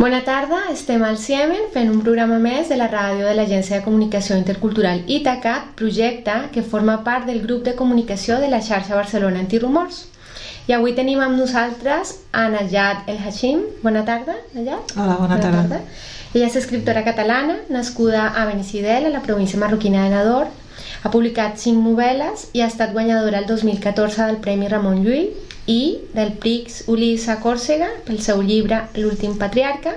Bona tarda, estem al Ciemen fent un programa més de la ràdio de l'Agència de Comunicació Intercultural Itacat, projecte que forma part del grup de comunicació de la xarxa Barcelona Antirumors. I avui tenim amb nosaltres a Najat El Hashim. Bona tarda, Najat. Hola, bona tarda. Ella és escriptora catalana, nascuda a Beneixidel, a la província marroquina de Nador. Ha publicat 5 novel·les i ha estat guanyadora el 2014 del Premi Ramon Llull i del Prix Ulisses a Còrsega pel seu llibre L'últim patriarca.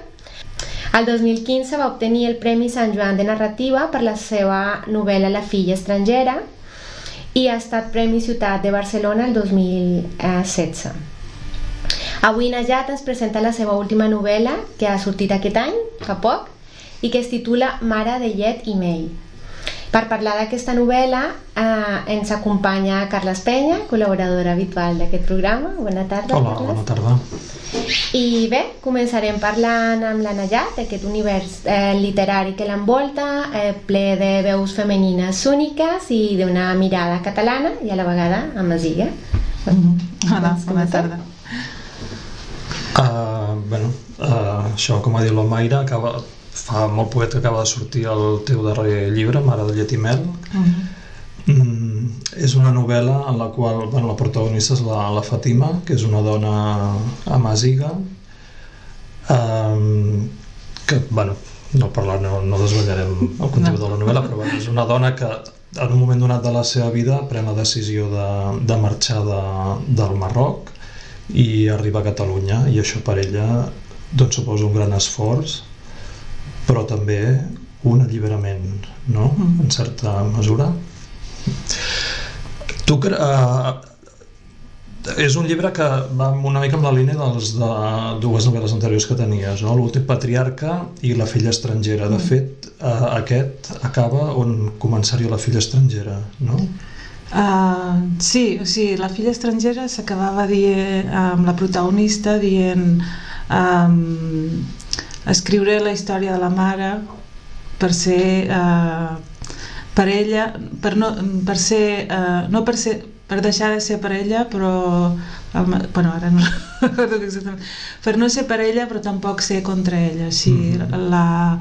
El 2015 va obtenir el Premi Sant Joan de Narrativa per la seva novel·la La filla estrangera i ha estat Premi Ciutat de Barcelona el 2016. Avui Najat ens presenta la seva última novel·la que ha sortit aquest any, fa poc, i que es titula Mare de llet i mel. Per parlar d'aquesta novel·la ens acompanya Carles Penya, col·laboradora habitual d'aquest programa. Bona tarda, Hola, Carles. bona tarda. I bé, començarem parlant amb la Najat, d'aquest univers literari que l'envolta, ple de veus femenines úniques i d'una mirada catalana i a la vegada amaziga. Hola, bona tarda. Això, com ha dit la Mayra, fa molt poquet que acaba de sortir el teu darrer llibre, Mare de llet i mel. És una novel·la en la qual la protagonista és la Fàtima, que és una dona amaziga, que, no desvetllarem el contingut de la novel·la, però és una dona que en un moment donat de la seva vida pren la decisió de marxar del Marroc i arriba a Catalunya, i això per ella doncs suposa un gran esforç, però també un alliberament, no? En certa mesura. És un llibre que va una mica amb la línia de dues novel·les anteriors que tenies, no? L'últim patriarca i La filla estrangera. De fet, aquest acaba on començaria La filla estrangera, no? Sí, o sigui, La filla estrangera s'acabava dient amb la protagonista dient escriure la història de la mare per ser per ella, per deixar de ser per ella, però ara no per no ser per ella però tampoc ser contra ella. O sigui, la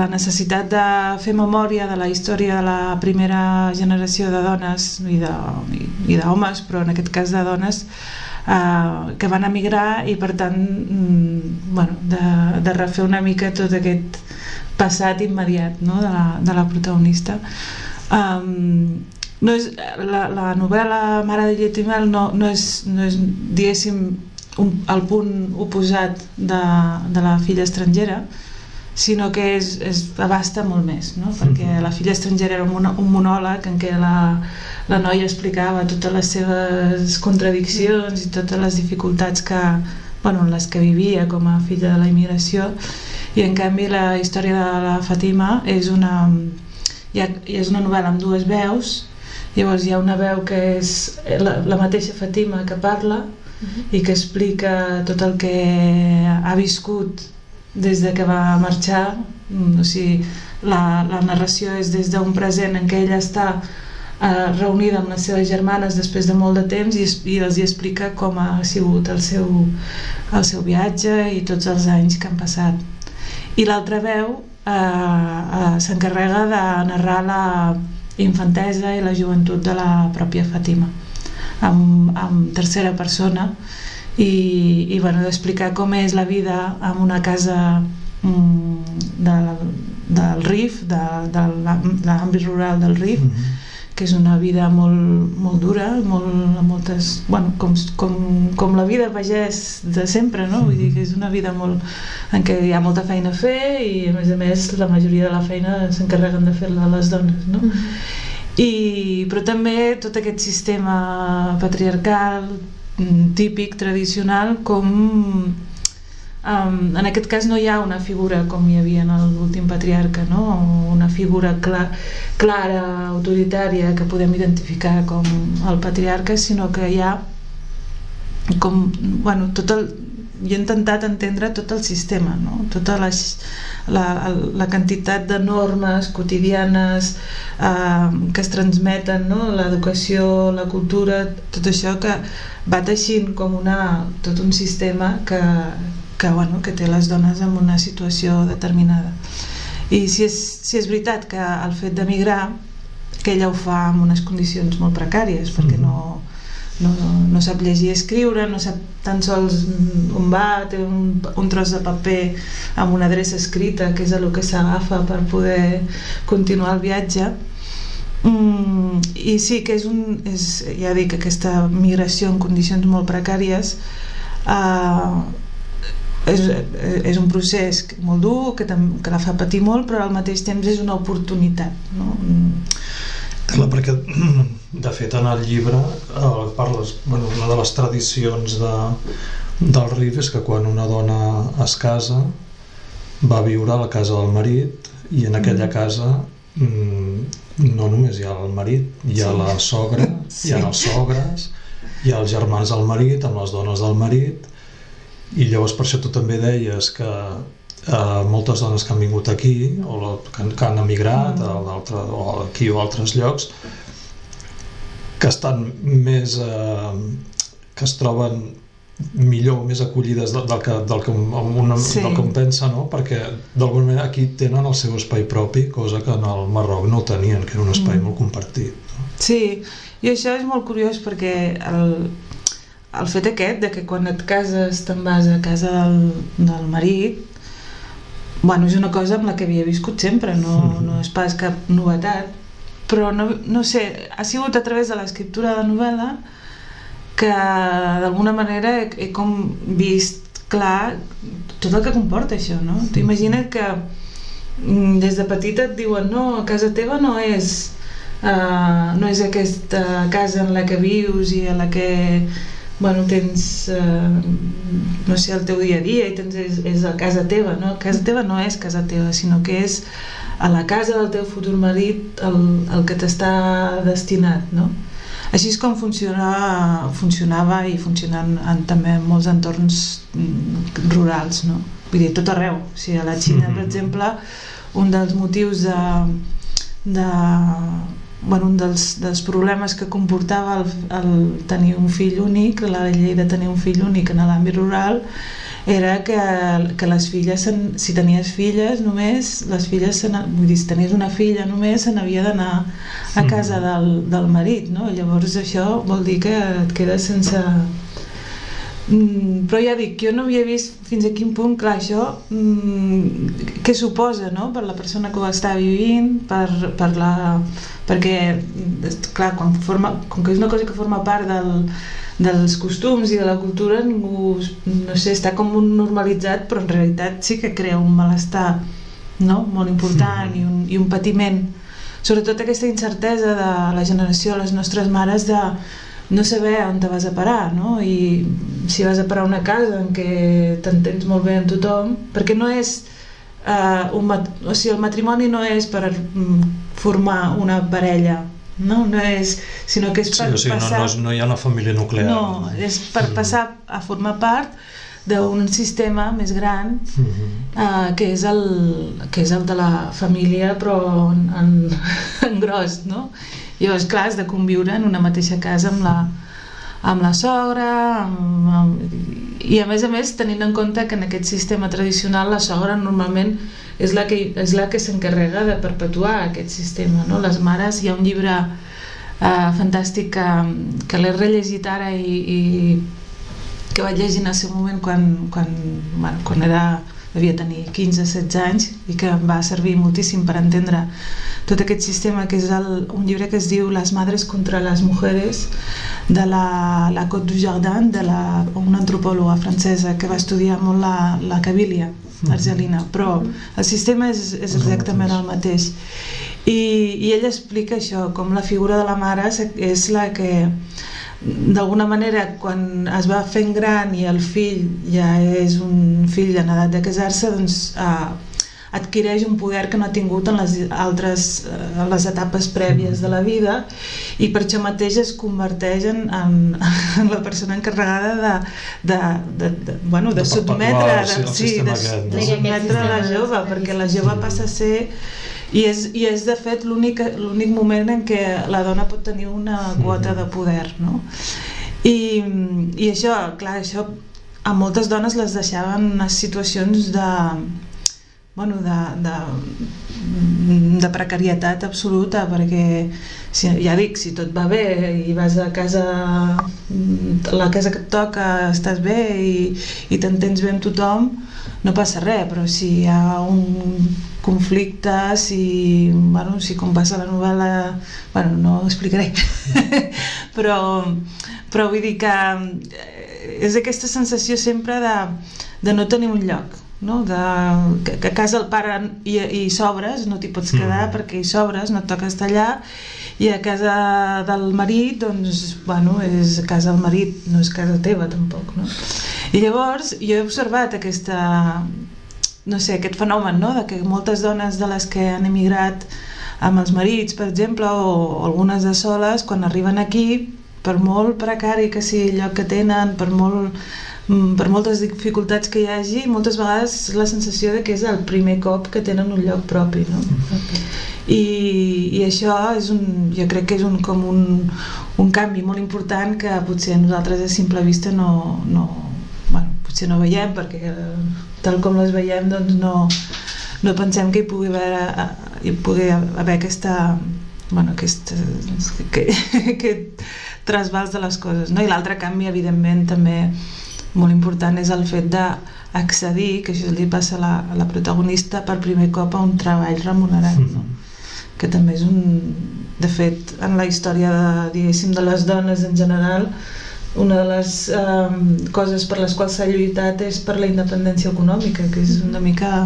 necessitat de fer memòria de la història de la primera generació de dones i d'homes, però en aquest cas de dones que van emigrar, i per tant de refer una mica tot aquest passat immediat, no? de la protagonista. No és, la novel·la Mare de llet i mel no és diguéssim el punt oposat de La filla estrangera, sinó que abasta molt més, no? Perquè La filla estrangera era un monòleg en què la noia explicava totes les seves contradiccions i totes les dificultats en les que vivia com a filla de la immigració, i en canvi la història de la Fàtima és una novel·la amb dues veus. Llavors hi ha una veu que és la mateixa Fàtima que parla i que explica tot el que ha viscut des de que va marxar. O sigui, la narració és des d'un present en què ella està reunida amb les seves germanes després de molt de temps i els explica com ha sigut el seu viatge i tots els anys que han passat. I l'altra veu s'encarrega de narrar la infantesa i la joventut de la pròpia Fàtima en tercera persona i d'explicar com és la vida en una casa del Rif, de l'àmbit rural del Rif, que és una vida molt dura, moltes, com la vida pagès de sempre, no? Vull dir que és una vida en què hi ha molta feina a fer i a més la majoria de la feina s'encarreguen de fer-la les dones, no? Però també tot aquest sistema patriarcal típic, tradicional, com en aquest cas no hi ha una figura com hi havia en l'últim patriarca, no? Una figura clara, autoritària, que podem identificar com el patriarca, sinó que hi ha jo he intentat entendre tot el sistema, no? Tota la quantitat de normes quotidianes que es transmeten, no? L'educació, la cultura, tot això que va teixint com tot un sistema que que té les dones en una situació determinada. I si és veritat que el fet d'emigrar, que ella ho fa en unes condicions molt precàries, perquè no sap llegir i escriure, no sap tan sols on va, té un tros de paper amb una adreça escrita, que és el que s'agafa per poder continuar el viatge. I sí que ja dic, aquesta migració en condicions molt precàries és un procés molt dur, que la fa patir molt, però al mateix temps és una oportunitat, no? Clar, perquè de fet en el llibre parles, una de les tradicions del RIF és que quan una dona es casa va viure a la casa del marit, i en aquella casa no només hi ha el marit, hi ha la sogra, hi ha els sogres, hi ha els germans del marit amb les dones del marit, i llavors per això tu també deies que moltes dones que han vingut aquí o que han emigrat o aquí o a altres llocs, que estan més que es troben millor, més acollides del que un pensa, no? Perquè d'alguna manera aquí tenen el seu espai propi, cosa que en el Marroc no tenien, que era un espai molt compartit, no? Sí, i això és molt curiós perquè el fet aquest de que quan et cases te'n vas a casa del marit, és una cosa amb la que havia viscut sempre, no és pas cap novetat, però no sé, ha sigut a través de l'escriptura de la novel·la que d'alguna manera he com vist clar tot el que comporta això, no? Tu imagina't que des de petita et diuen no, casa teva no és aquesta casa en la que vius i en la que tens no sé, el teu dia a dia i és a casa teva, no? Casa teva no és casa teva, sinó que és a la casa del teu futur marit el que t'està destinat, no? Així és com funcionava i funcionen també en molts entorns rurals, no? Vull dir, tot arreu. O sigui, a la Xina, per exemple, un dels motius un dels problemes que comportava el tenir un fill únic, la llei de tenir un fill únic en l'àmbit rural, era que les filles, si tenies filles només, les filles, vull dir, si tenies una filla només, se n'havia d'anar a casa del marit, no? Llavors això vol dir que et quedes sense... Però ja dic, jo no havia vist fins a quin punt, clar, això què suposa, no? Per la persona que ho està vivint, perquè, clar, com que és una cosa que forma part dels costums i de la cultura, ningú, no sé, està com normalitzat, però en realitat sí que crea un malestar, no? Molt important i un patiment. Sobretot aquesta incertesa de la generació de les nostres mares de no saber on te vas a parar, no? I si vas a parar a una casa en què t'entens molt bé amb tothom, perquè no és o sigui, el matrimoni no és per formar una parella, no és, sinó que és per passar... No hi ha una família nuclear. No, és per passar a formar part d'un sistema més gran que és el de la família, però en gros, no? Llavors, clar, has de conviure en una mateixa casa amb la sogra, i a més tenint en compte que en aquest sistema tradicional la sogra normalment és la que s'encarrega de perpetuar aquest sistema, no? Les mares, hi ha un llibre fantàstic que l'he rellegit ara i que vaig llegir en el seu moment quan devia tenir 15-16 anys i que em va servir moltíssim per entendre tot aquest sistema, que és un llibre que es diu Las madres contra las mujeres, de la Côte du Jardin, una antropòloga francesa que va estudiar molt la Cabília argelina, però el sistema és exactament el mateix. I ella explica això, com la figura de la mare és la que d'alguna manera quan es va fent gran i el fill ja és un fill en edat de casar-se, doncs adquireix un poder que no ha tingut en les etapes prèvies de la vida, i per això mateix es converteix en la persona encarregada de sotmetre la jove, perquè la jove passa a ser... I és de fet l'únic moment en què la dona pot tenir una quota de poder, no? I això, clar, això a moltes dones les deixaven en unes situacions de precarietat absoluta, perquè ja dic, si tot va bé i vas a casa, la casa que et toca, estàs bé i t'entens bé amb tothom, no passa res, però si hi ha un conflicte, si com passa a la novel·la, no ho explicaré, però vull dir que és aquesta sensació sempre de no tenir un lloc, no? Que a casa el pare hi sobres, no t'hi pots quedar perquè hi sobres, no et toca estar allà, i a casa del marit, doncs, és a casa del marit, no és casa teva tampoc, no? I llavors jo he observat aquest fenomen, no? De que moltes dones de les que han emigrat amb els marits, per exemple, o algunes de soles, quan arriben aquí, per molt precari que sigui el lloc que tenen, per moltes dificultats que hi hagi, moltes vegades la sensació de que és el primer cop que tenen un lloc propi, no? I això jo crec que és com un canvi molt important que potser nosaltres a simple vista potser no veiem, perquè tal com les veiem doncs no pensem que hi pugui haver aquest trasbals de les coses, no? I l'altre canvi, evidentment, també molt important és el fet d'accedir, que això li passa a la protagonista, per primer cop a un treball remunerat, no? Que també és de fet, en la història de les dones en general, una de les coses per les quals s'ha lluitat és per la independència econòmica, que és una mica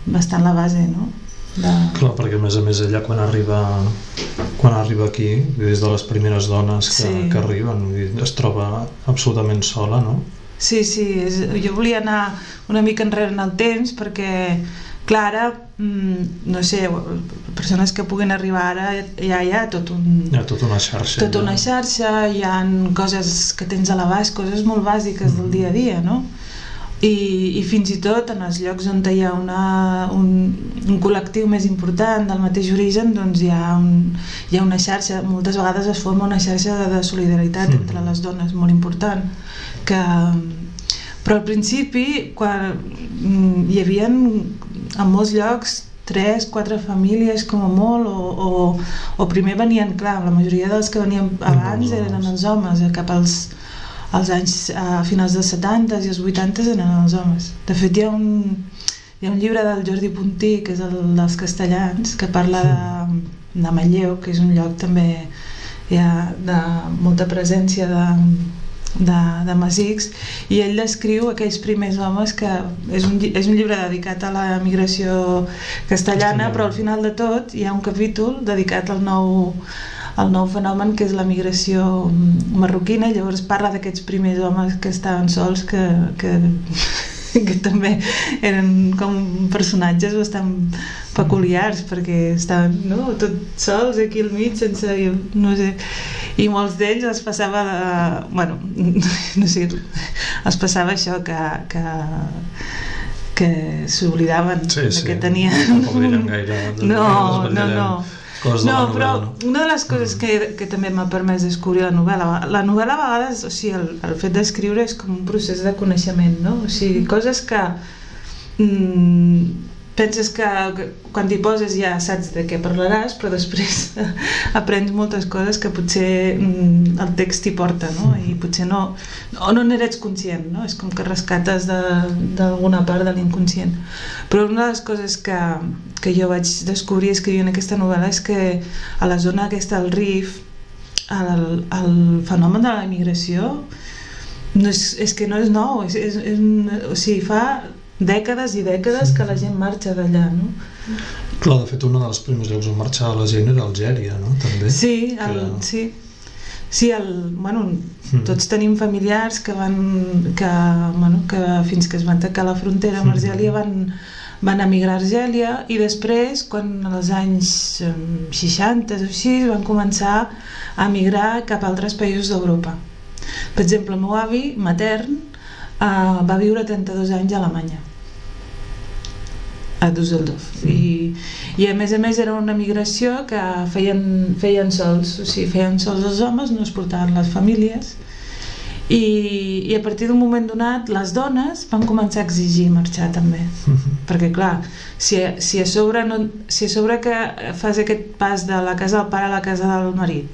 bastant la base, no? Clar, perquè a més ella quan arriba aquí, és de les primeres dones que arriben, es troba absolutament sola, no? Sí, jo volia anar una mica enrere en el temps perquè, clar, ara, no sé, persones que puguin arribar ara ja hi ha tota una xarxa. Tota una xarxa, hi ha coses que tens a l'abast, coses molt bàsiques del dia a dia, no? I fins i tot en els llocs on hi ha un col·lectiu més important del mateix origen, doncs hi ha una xarxa, moltes vegades es forma una xarxa de solidaritat entre les dones molt important, però al principi quan hi havia en molts llocs 3-4 famílies com a molt, o primer venien, clar, la majoria dels que venien abans eren els homes, cap als anys a finals dels 70 i els 80 eren els homes. De fet, hi ha un llibre del Jordi Puntí, que és el dels castellans, que parla de Manlleu, que és un lloc també de molta presència de masics, i ell descriu aquells primers homes, que és un llibre dedicat a la migració castellana, però al final de tot hi ha un capítol dedicat al nou fenomen, que és la migració marroquina, i llavors parla d'aquests primers homes que estaven sols, que també eren com personatges bastant peculiars, perquè estaven tots sols aquí al mig, sense, no sé, i molts d'ells els passava els passava això, que s'oblidaven que tenien... Tampoc direm gaire... No, però una de les coses que també m'ha permès descobrir la novel·la a vegades, o sigui, el fet d'escriure és com un procés de coneixement, no? O sigui, coses que penses que quan t'hi poses ja saps de què parlaràs, però després aprens moltes coses que potser el text t'hi porta, no? I potser no n'eres conscient, no? És com que rescates d'alguna part de l'inconscient. Però una de les coses que jo vaig descobrir escrivint aquesta novel·la és que a la zona aquesta del Rif el fenomen de la immigració és que no és nou, o sigui, fa dècades i dècades que la gent marxa d'allà, no? Clar, de fet, un dels primers llocs on marxava la gent era Algèria, no? També. Sí, tots tenim familiars que fins que es van tancar la frontera amb Argèlia van emigrar a Argèlia, i després, quan als anys 60 o així, van començar a emigrar cap a altres països d'Europa. Per exemple, el meu avi matern va viure 32 anys a Alemanya, a Düsseldorf, i a més era una migració que feien sols, o sigui, feien sols els homes, no es portaven les famílies, I a partir d'un moment donat les dones van començar a exigir marxar també, perquè clar, si a sobre que fas aquest pas de la casa del pare a la casa del marit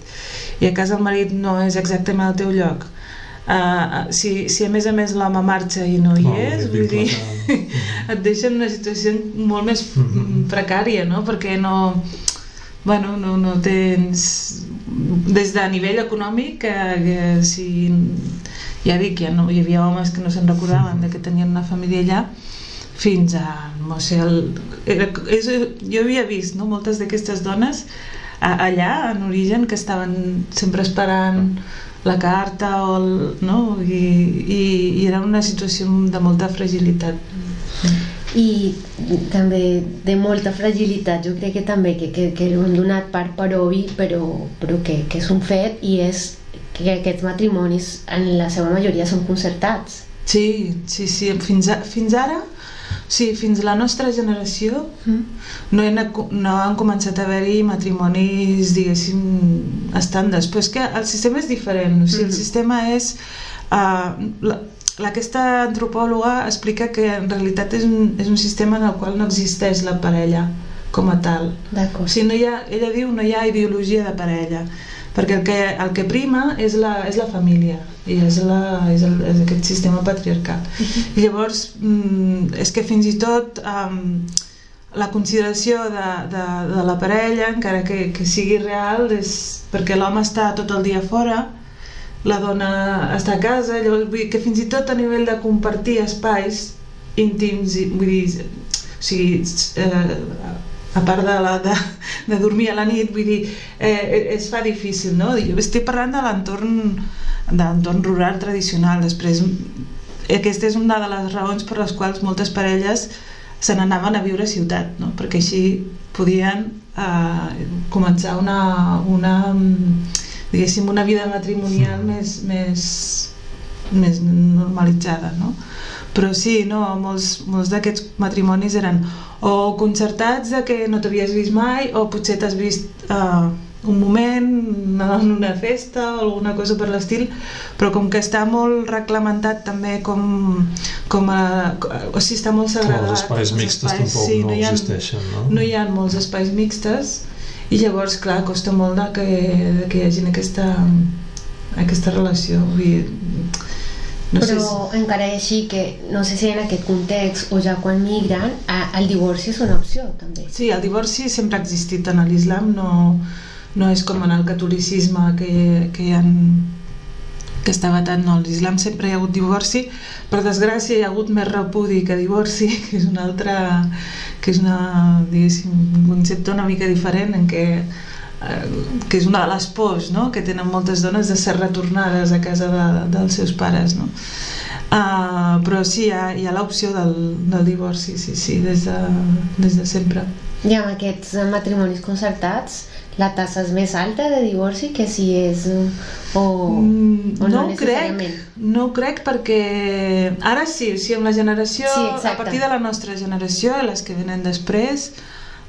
i a casa del marit no és exactament el teu lloc, si a més l'home marxa i no hi és, vull dir, et deixa en una situació molt més precària, no? Perquè no tens, des de nivell econòmic, que si ja dic, ja no, hi havia homes que no se'n recordaven de que tenien una família allà, fins a, no sé, jo havia vist moltes d'aquestes dones allà, en origen, que estaven sempre esperant la carta i era una situació de molta fragilitat. I també de molta fragilitat, jo crec que també que ho hem donat per obvi, però que és un fet, i és que aquests matrimonis en la seva majoria són concertats. Sí, fins ara, fins la nostra generació no han començat a haver-hi matrimonis, diguéssim, estàndards, però és que el sistema és diferent, o sigui, el sistema és... Aquesta antropòloga explica que en realitat és un sistema en el qual no existeix la parella com a tal. O sigui, ella diu no hi ha ideologia de parella, perquè el que prima és la família i és aquest sistema patriarcal. I llavors és que fins i tot la consideració de la parella, encara que sigui real, és perquè l'home està tot el dia fora, la dona està a casa, llavors vull dir que fins i tot a nivell de compartir espais íntims, vull dir, o sigui, a part de dormir a la nit, vull dir, es fa difícil, no? Jo estic parlant de l'entorn rural tradicional. Després, aquesta és una de les raons per les quals moltes parelles se n'anaven a viure a ciutat, no? Perquè així podien començar diguéssim, una vida matrimonial més normalitzada, no? Però sí, molts d'aquests matrimonis eren o concertats de que no t'havies vist mai, o potser t'has vist un moment en una festa o alguna cosa per l'estil, però com que està molt reglamentat també o sigui, està molt segregat. Els espais mixtes tampoc no existeixen, no? No hi ha molts espais mixtes i llavors, clar, costa molt que hi hagi aquesta relació. Però encara així que, no sé si en aquest context o ja quan migren, el divorci és una opció també. Sí, el divorci sempre ha existit en l'islam, no és com en el catolicisme que està vetat, no, a l'islam sempre hi ha hagut divorci, per desgràcia hi ha hagut més repudi que divorci, que és diguéssim, un concepte una mica diferent, en què és una de les pors, no?, que tenen moltes dones de ser retornades a casa dels seus pares, no? Però sí, hi ha l'opció del divorci, sí, des de sempre. I amb aquests matrimonis concertats, la tassa és més alta de divorci que si és o no necessàriament? No crec, perquè ara sí, o sigui, amb la generació, a partir de la nostra generació, les que venen després,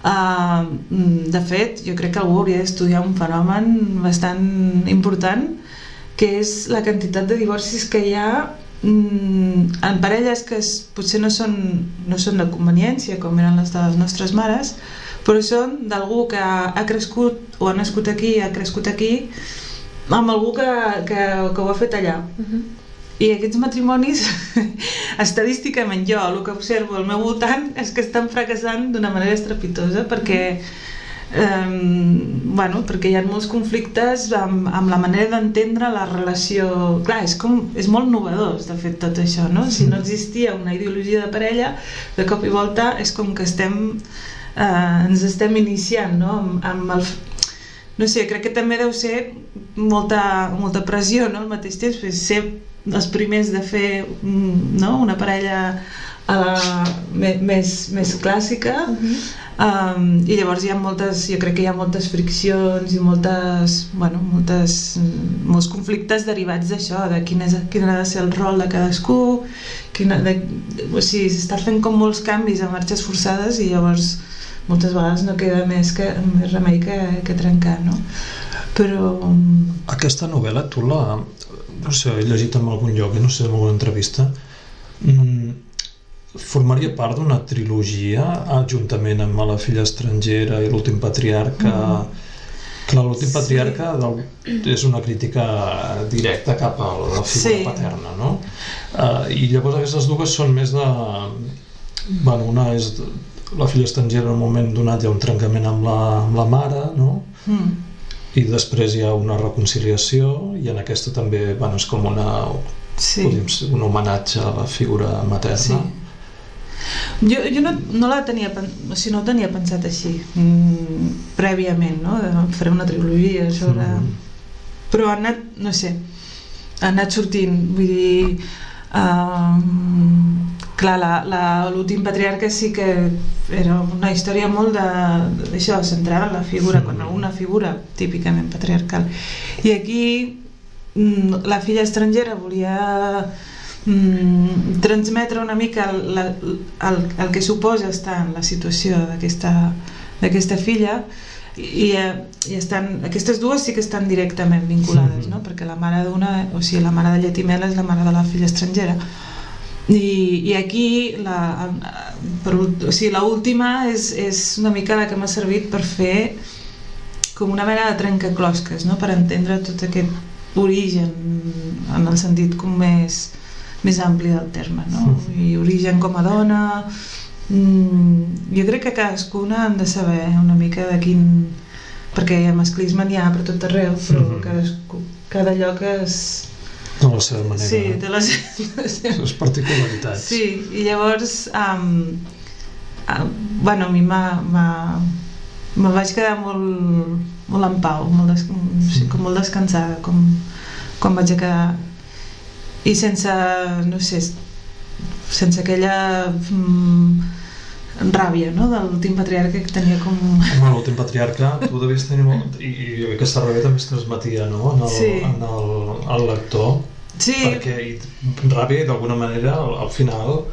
de fet, jo crec que algú hauria d'estudiar un fenomen bastant important, que és la quantitat de divorcis que hi ha en parelles que potser no són de conveniència, com eren les de les nostres mares, però són d'algú que ha crescut o ha nascut aquí, ha crescut aquí, amb algú que ho ha fet allà. I aquests matrimonis, estadísticament jo, el que observo al meu voltant és que estan fracassant d'una manera estrepitosa, perquè hi ha molts conflictes amb la manera d'entendre la relació. Clar, és molt novedós, de fet, tot això, no? Si no existia una ideologia de parella, de cop i volta és com que ens estem iniciant, no? No sé, crec que també deu ser molta pressió, no? Al mateix temps, ser els primers de fer una parella més clàssica, i llavors jo crec que hi ha moltes friccions i molts conflictes derivats d'això, de quin ha de ser el rol de cadascú, o sigui, s'està fent com molts canvis a marxes forçades i llavors moltes vegades no queda més remei que trencar, no? Però... Aquesta novel·la tu la... no sé, he llegit en algun lloc, no sé, en alguna entrevista, formaria part d'una trilogia juntament amb La filla estrangera i L'últim patriarca. Clar, L'últim patriarca és una crítica directa cap a la figura paterna, no? I llavors aquestes dues són més de... Bueno, una és La filla estrangera, en un moment donat hi ha un trencament amb la mare, no? I després hi ha una reconciliació, i en aquesta també, bueno, és com un homenatge a la figura materna. Jo no la tenia, o sigui, no ho tenia pensat així prèviament, no? De fer una trilogia sobre... Però ha anat, no sé, ha anat sortint, vull dir... Clar, L'últim patriarca sí que era una història molt d'això, centrada en la figura, quan una figura típicament patriarcal. I aquí La filla estrangera volia transmetre una mica el que suposa estar en la situació d'aquesta filla, i aquestes dues sí que estan directament vinculades, no? Perquè la mare d'una, o sigui, la mare de Lletimel és la mare de la filla estrangera, i aquí l'última és una mica la que m'ha servit per fer com una mena de trencaclosques, no? Per entendre tot aquest origen en el sentit com més ampli del terme, no? I origen com a dona. Jo crec que cadascuna han de saber una mica de quin... perquè masclisme n'hi ha per tot arreu, però cada lloc és... De la seva manera. Sí, de les particularitats. Sí, i llavors bueno, a mi me vaig quedar molt en pau, com molt descansada, com vaig quedar, i sense, no sé, sense aquella ràbia, no?, de l'últim patriarca que tenia com... Home, l'últim patriarca, tu devies tenir molt... I aquesta ràbia també es transmetia, no?, al lector. Sí. Perquè ràbia, d'alguna manera, al final,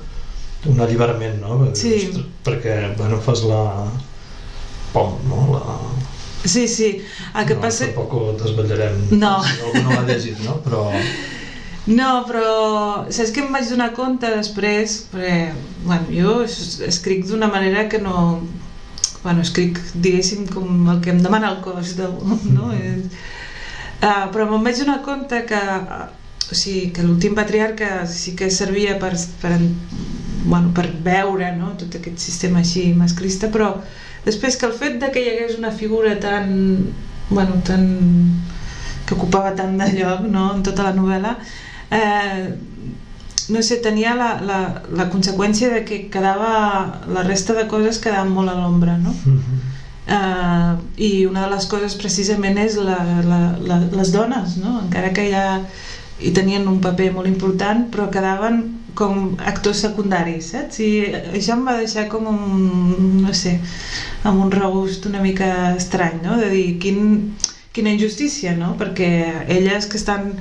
un alliberament, no? Sí. Perquè, bueno, fas la... pom, no? Sí. El que passa... Tampoc desvetllarem. No. Si algú no l'ha llegit, no? No, però saps que em vaig donar compte després, perquè, bueno, jo escric d'una manera que no... Bueno, escric, diguéssim, com el que em demana el cos, no? Però me'n vaig donar compte que, o sigui, que l'últim patriarca sí que servia per veure, no?, tot aquest sistema així masclista, però després que el fet de que hi hagués una figura tan... que ocupava tant de lloc, no?, en tota la novel·la, no sé, tenia la conseqüència de que la resta de coses quedaven molt a l'ombra, no? I una de les coses precisament és les dones, no? Encara que hi tenien un paper molt important, però quedaven com actors secundaris, saps? I això em va deixar com no sé, amb un regust una mica estrany, no? De dir, quina injustícia, no? Perquè elles que estan...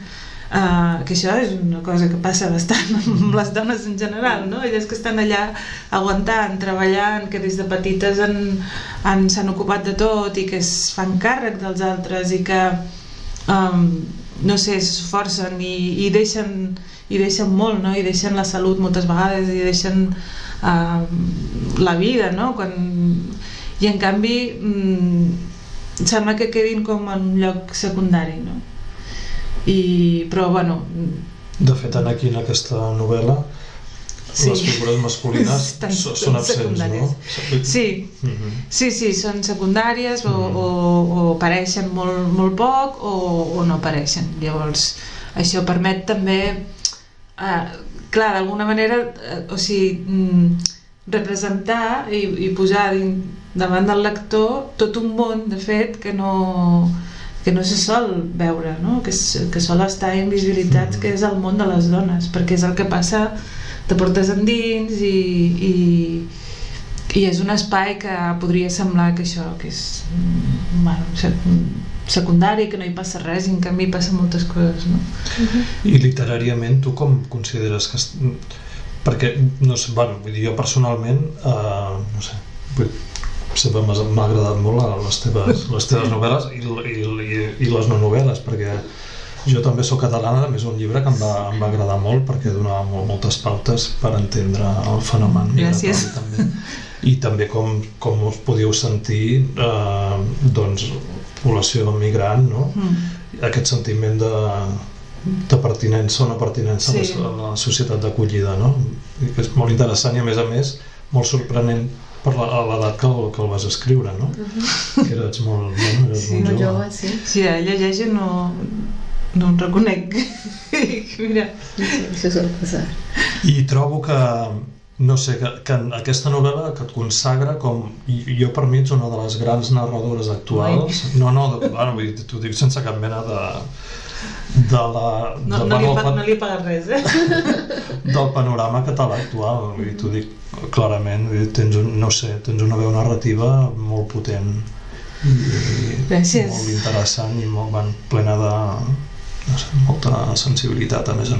que això és una cosa que passa bastant amb les dones en general, no? Elles que estan allà aguantant, treballant, que des de petites s'han ocupat de tot i que es fan càrrec dels altres i que no sé, s'esforcen i deixen molt, no? I deixen la salut moltes vegades i deixen la vida, no? I en canvi sembla que quedin com en un lloc secundari, no? Però bueno... De fet, aquí en aquesta novel·la les figures masculines són absents, no? Sí, són secundàries o apareixen molt poc o no apareixen. Llavors això permet també clar, d'alguna manera, o sigui, representar i posar davant del lector tot un món, de fet, que no se sol veure, no? Que sol estar invisibilitzats, que és el món de les dones, perquè és el que passa, te portes endins i és un espai que podria semblar que això, que és secundari, que no hi passa res, i en canvi hi passen moltes coses, no? I literàriament tu com consideres que... Perquè, no sé, bueno, vull dir, jo personalment, no sé, sempre m'ha agradat molt les teves novel·les i les no novel·les, perquè jo també soc catalana, també és un llibre que em va agradar molt perquè donava moltes pautes per entendre el fenomen migratori també. I també com us podíeu sentir doncs població migrant, no? Aquest sentiment de pertinença o no pertinença a la societat d'acollida, no? I que és molt interessant i a més molt sorprenent per l'edat que el vas escriure, no? Que eres molt jove. Sí, llegeix i no em reconec. Mira. Això sol passar. I trobo que, no sé, que aquesta novel·la que et consagra com... Jo per mi ets una de les grans narradores actuals. T'ho dic sense cap mena no li he pagat res, del panorama català actual. T'ho dic clarament, tens una veu narrativa molt potent i molt interessant i molt plena de molta sensibilitat a més.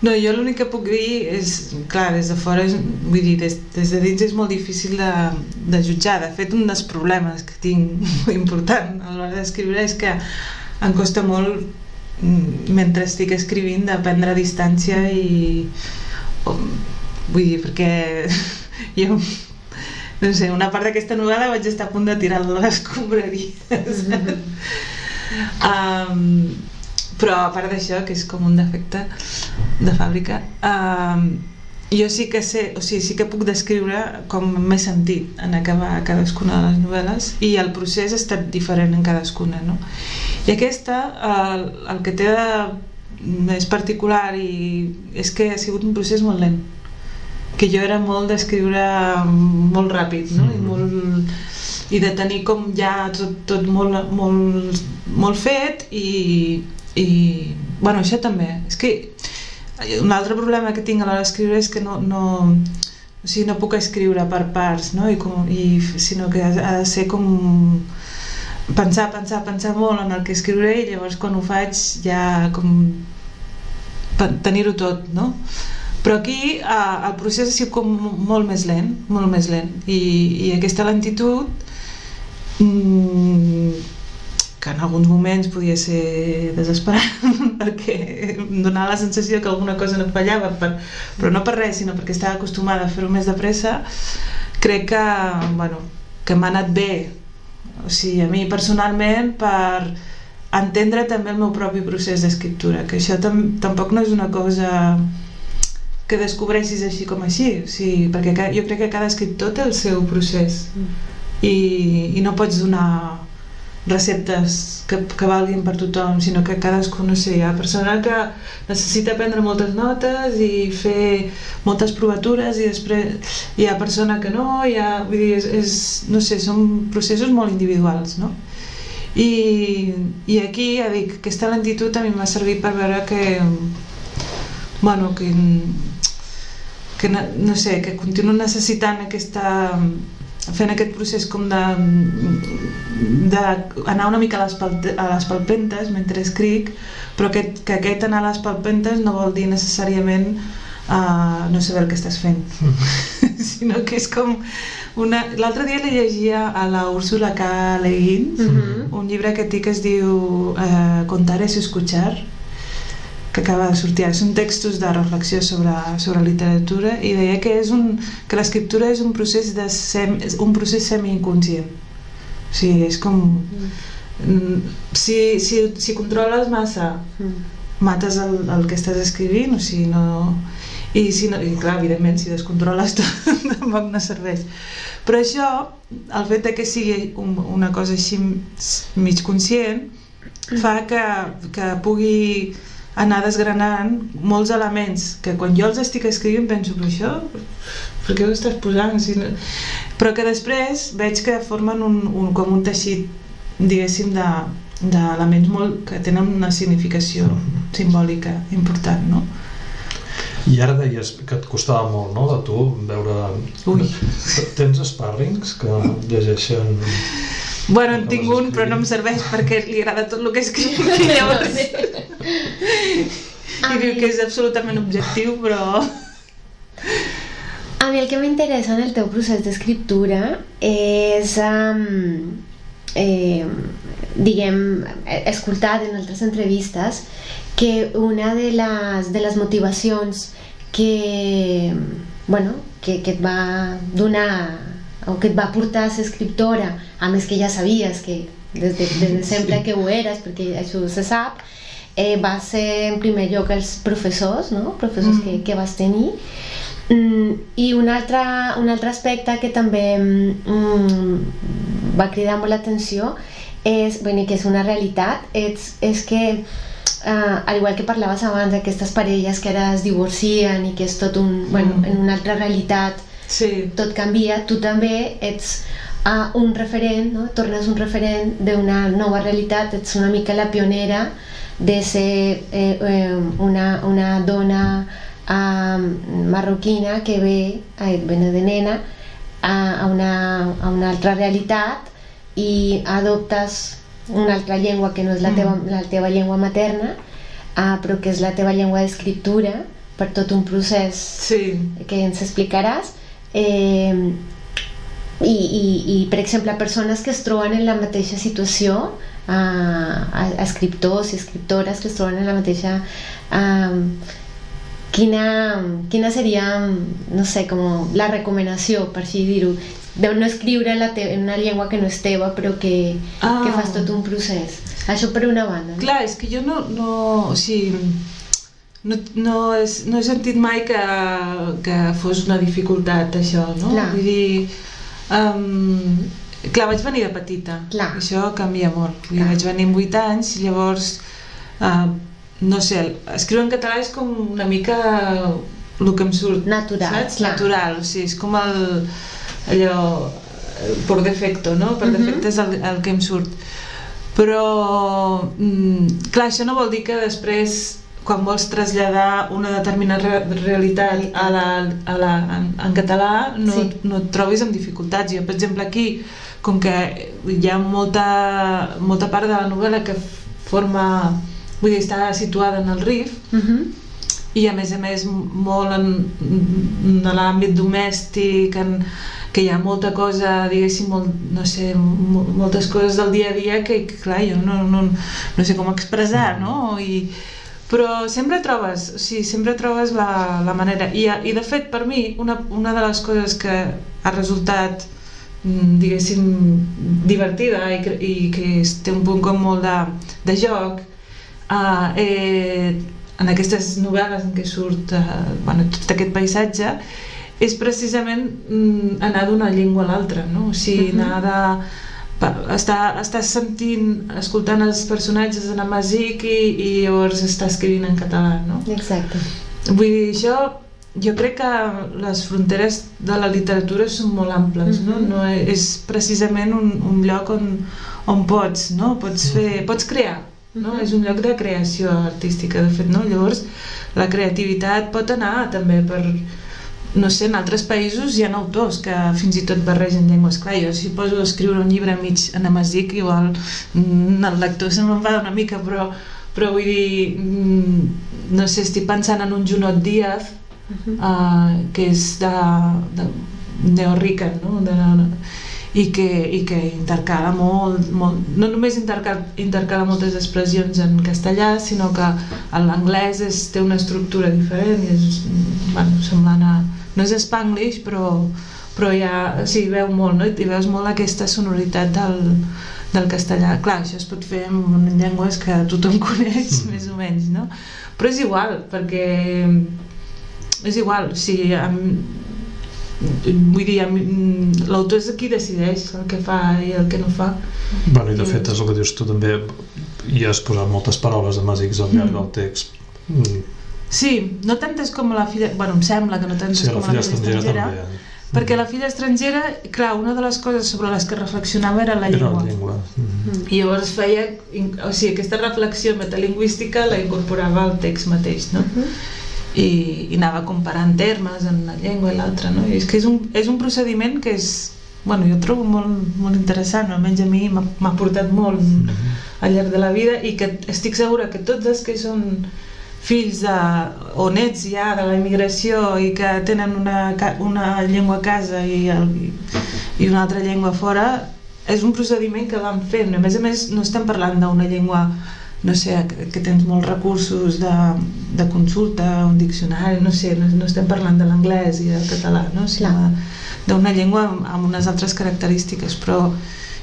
No, jo l'únic que puc dir és, clar, des de fora, vull dir, des de dins és molt difícil de jutjar. De fet, un dels problemes que tinc molt important a l'hora d'escriure és que em costa molt, mentre estic escrivint, de prendre distància i... Vull dir, perquè jo, no sé, una part d'aquesta novel·la vaig estar a punt de tirar a les escombraries. Però a part d'això, que és com un defecte de fàbrica, jo sí que sé, o sigui, sí que puc descriure com m'he sentit en acabar cadascuna de les novel·les i el procés ha estat diferent en cadascuna, no? I aquesta, el que té de més particular és que ha sigut un procés molt lent, que jo era molt d'escriure molt ràpid, no? I de tenir com ja tot molt fet i bueno, això també. És que un altre problema que tinc a l'hora d'escriure és que no puc escriure per parts, no? Sinó que ha de ser com pensar molt en el que escriuré i llavors quan ho faig ja com tenir-ho tot, no? Però aquí el procés ha sigut com molt més lent i aquesta lentitud que en alguns moments podia ser desesperant perquè em donava la sensació que alguna cosa no fallava, però no per res, sinó perquè estava acostumada a fer-ho més de pressa. Crec que m'ha anat bé, o sigui, a mi personalment, per entendre també el meu propi procés d'escriptura, que això tampoc no és una cosa que descobreixis així com així, o sigui, perquè jo crec que cada escriptor té el seu procés i no pots donar receptes que valguin per tothom, sinó que cadascú, no sé, hi ha persona que necessita prendre moltes notes i fer moltes provatures i després hi ha persona que no, vull dir, no sé, són processos molt individuals, no? I aquí, ja dic, aquesta lentitud a mi m'ha servit per veure que no sé, que continuo necessitant fent aquest procés com d'anar una mica a les palpentes mentre escric, però que aquest anar a les palpentes no vol dir necessàriament no saber el que estàs fent, sinó que és com l'altre dia li llegia a la Úrsula K. Le Guin un llibre que es diu Contar es escuchar, que acaba de sortir. Són textos de reflexió sobre literatura i deia que l'escriptura és un procés semi-inconscient. O sigui, és com... Si controles massa, mates el que estàs escrivint, o sigui, no... I clar, evidentment, si descontroles tot, tampoc no serveix. Però això, el fet que sigui una cosa així mig conscient, fa que pugui anar desgranant molts elements que quan jo els estic escrivint penso per això, per què ho estàs posant? Però que després veig que formen com un teixit, diguéssim, d'elements que tenen una significació simbòlica important, no? I ara deies que et costava molt, no?, de tu veure... Tens sparrings que llegeixen... Bueno, en tinc un, però no em serveix perquè li agrada tot el que escric, llavors... I diu que és absolutament objectiu, però... A A mi el que m'interessa en el teu procés d'escriptura és, diguem, he escoltat en altres entrevistes que una de les motivacions que et va donar o que et va portar a ser escriptora, a més que ja sabies que des de sempre que ho eres, perquè això se sap, va ser en primer lloc els professors, no? Professors que vas tenir. I un altre aspecte que també va cridar molt l'atenció és, que és una realitat, és que al igual que parlaves abans d'aquestes parelles que ara es divorcien i que és tot en una altra realitat, tot canvia, tu també ets un referent, no? Tornes un referent d'una nova realitat, ets una mica la pionera de ser una dona marroquina que ve de nena a una altra realitat i adoptes una altra llengua que no és la teva llengua materna, però que és la teva llengua d'escriptura per tot un procés que ens explicaràs. I per exemple, persones que es troben en la mateixa situació, escriptors i escriptores que es troben en la mateixa, quina seria, no sé, com la recomanació, per així dir-ho, de no escriure en una llengua que no és teva, però que fas tot un procés? Això per una banda. Clar, és que jo no he sentit mai que fos una dificultat, això, no? Vull dir, clar, vaig venir de petita, això canvia molt. Vaig venir amb 8 anys, llavors, no sé, escriure en català és com una mica el que em surt, natural, saps? Natural, o sigui, és com allò per defecte, no? Per defecte és el que em surt. Però, clar, això no vol dir que després, quan vols traslladar una determinada realitat en català, no et trobis amb dificultats. Jo, per exemple, aquí, com que hi ha molta part de la novel·la que està situada en el Rif, i a més molt en l'àmbit domèstic, que hi ha molta cosa, diguéssim, no sé, moltes coses del dia a dia que, clar, jo no sé com expressar, no? Però sempre trobes la manera. I de fet, per mi, una de les coses que ha resultat, diguéssim, divertida i que té un punt com molt de joc, en aquestes novel·les en què surt tot aquest paisatge, és precisament anar d'una llengua a l'altra, no? O sigui, estàs escoltant els personatges en amazic i llavors estàs escrivint en català, no? Exacte. Vull dir, jo crec que les fronteres de la literatura són molt amples, no? És precisament un lloc on pots crear, no? És un lloc de creació artística, de fet, no? Llavors, la creativitat pot anar també per, no sé, en altres països hi ha autors que fins i tot barregen llengües. Clar, jo si poso a escriure un llibre mig en amazic, igual el lector se m'enfada una mica, però vull dir, no sé, estic pensant en un Junot Díaz, que és de Neorrican, no? I que intercala molt, no només intercala moltes expressions en castellà, sinó que l'anglès té una estructura diferent i és semblant a... No és Spanglish, però ja s'hi veu molt, no? I veus molt aquesta sonoritat del castellà. Clar, això es pot fer en llengües que tothom coneix, més o menys, no? Però és igual, perquè... És igual, o sigui... Vull dir, l'autor és qui decideix el que fa i el que no fa. Bueno, i de fet és el que dius tu també, hi has posat moltes paraules amàsics al llarg del text. Sí, no tantes com la filla... Bueno, em sembla que no tantes com la filla estrangera, perquè la filla estrangera, clar, una de les coses sobre les que reflexionava era la llengua. I llavors feia... O sigui, aquesta reflexió metalingüística la incorporava al text mateix, no? I anava comparant termes en una llengua i l'altra, no? I és que és un procediment que és, bueno, jo trobo molt interessant, almenys a mi m'ha portat molt al llarg de la vida, i que estic segura que tots els que són fills o nets ja de la immigració i que tenen una llengua a casa i una altra llengua a fora, és un procediment que van fent. A més, no estem parlant d'una llengua, no sé, que tens molts recursos de consulta, un diccionari, no sé, no estem parlant de l'anglès i del català, no? Sinó d'una llengua amb unes altres característiques, però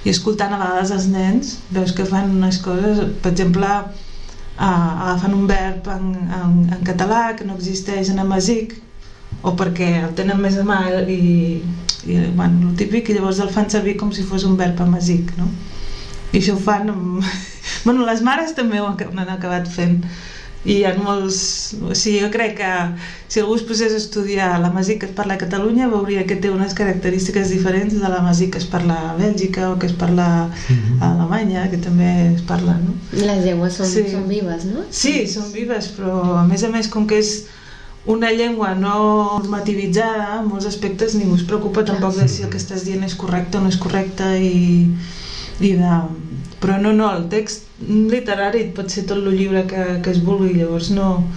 i escoltant a vegades els nens veus que fan unes coses, per exemple agafen un verb en català que no existeix en amazic o perquè el tenen més a mà i bueno, el típic, i llavors el fan servir com si fos un verb amazic, no? I això ho fan bueno, les mares també ho han acabat fent i hi ha molts... O sigui, jo crec que si algú es posés a estudiar l'amazic que es parla a Catalunya veuria que té unes característiques diferents de l'amazic que es parla a Bèlgica o que es parla a Alemanya, que també es parla, no? Les llengües són vives, no? Sí, són vives, però a més, com que és una llengua no normativitzada, en molts aspectes ningú es preocupa tampoc de si el que estàs dient és correcte o no és correcte però no, el text literari pot ser tot el llibre que es vulgui, llavors no...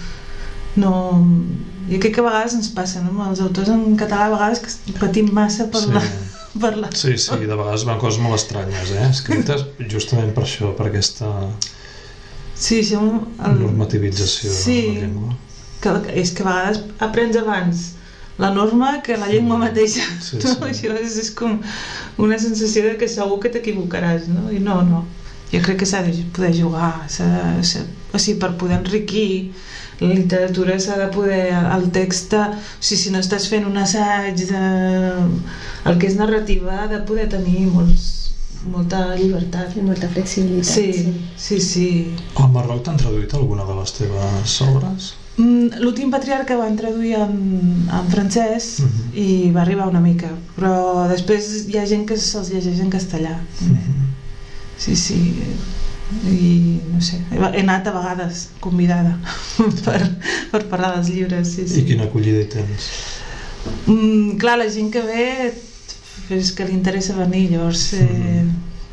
Jo crec que a vegades ens passa, no? Els autors en català a vegades que patim massa per la... Sí, de vegades van coses molt estranyes, escrites justament per això, per aquesta normativització de la llengua. És que a vegades aprens abans la norma que la llengua mateixa. Això és com una sensació de que segur que t'equivocaràs, no? I no. Jo crec que s'ha de poder jugar, o sigui, per poder enriquir la literatura s'ha de poder, el text, o sigui, si no estàs fent un assaig el que és narrativa ha de poder tenir molta llibertat. I molta flexibilitat. Sí. Al Marroc t'han traduït alguna de les teves obres? L'últim patriarca van traduir en francès i va arribar una mica, però després hi ha gent que se'ls llegeix en castellà. Sí, i no sé, he anat a vegades convidada per parlar dels llibres. I quina acollida hi tens? Clar, la gent que ve és que li interessa venir, llavors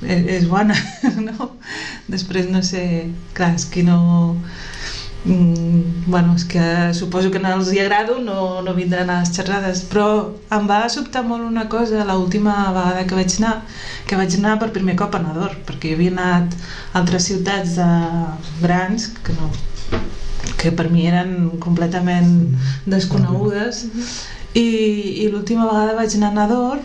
és bona, no? Després no sé, clar, és que no... Bueno, és que suposo que no els hi agrado, no vindran a les xerrades, però em va sobtar molt una cosa l'última vegada que vaig anar per primer cop a Nador, perquè jo havia anat a altres ciutats grans que per mi eren completament desconegudes i l'última vegada vaig anar a Nador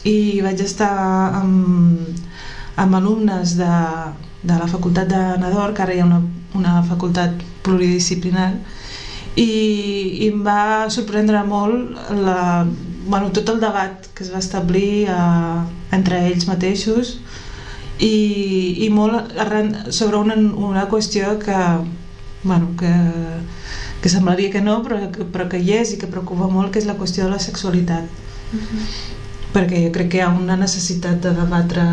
i vaig estar amb alumnes de la facultat de Nador, que ara hi ha una facultat pluridisciplinar, i em va sorprendre molt tot el debat que es va establir entre ells mateixos i molt sobre una qüestió que semblaria que no, però que hi és i que preocupa molt, que és la qüestió de la sexualitat. Perquè jo crec que hi ha una necessitat de debatre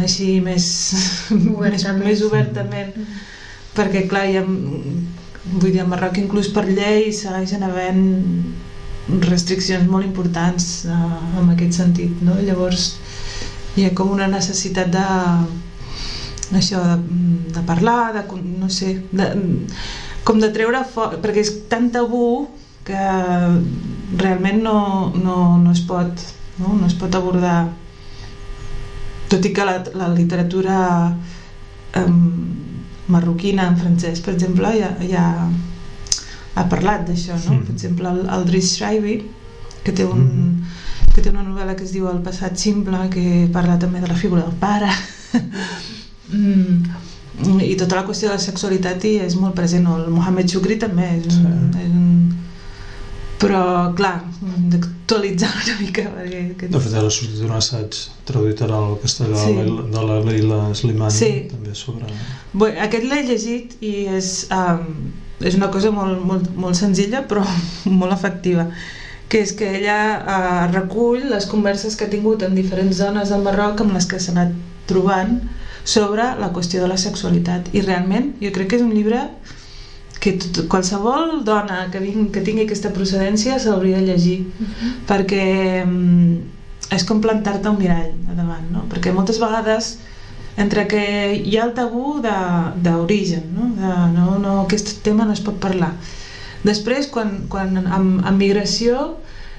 així més obertament, perquè clar, vull dir, a Marroc inclús per llei segueixen havent restriccions molt importants en aquest sentit, no? Llavors hi ha com una necessitat de parlar, no sé, com de treure fora, perquè és tan tabú que realment no es pot abordar, tot i que la literatura marroquina en francès, per exemple, ja ha parlat d'això, no? Per exemple, el Driss Schreiber, que té una novel·la que es diu El passat simple, que parla també de la figura del pare i tota la qüestió de la sexualitat hi és molt present. El Mohamed Choukri també és però clar, d'actualitzar una mica perquè... De fet, ara ha sortit un assaig traduït al castellà de la Leila Slimani també sobre... Aquest l'he llegit i és una cosa molt senzilla però molt efectiva, que és que ella recull les converses que ha tingut en diferents zones del Marroc amb les que s'ha anat trobant sobre la qüestió de la sexualitat, i realment jo crec que és un llibre que qualsevol dona que tingui aquesta procedència s'hauria de llegir, perquè és com plantar-te un mirall a davant, no? Perquè moltes vegades entre que hi ha el tabú d'origen, no, aquest tema no es pot parlar. Després, quan en migració,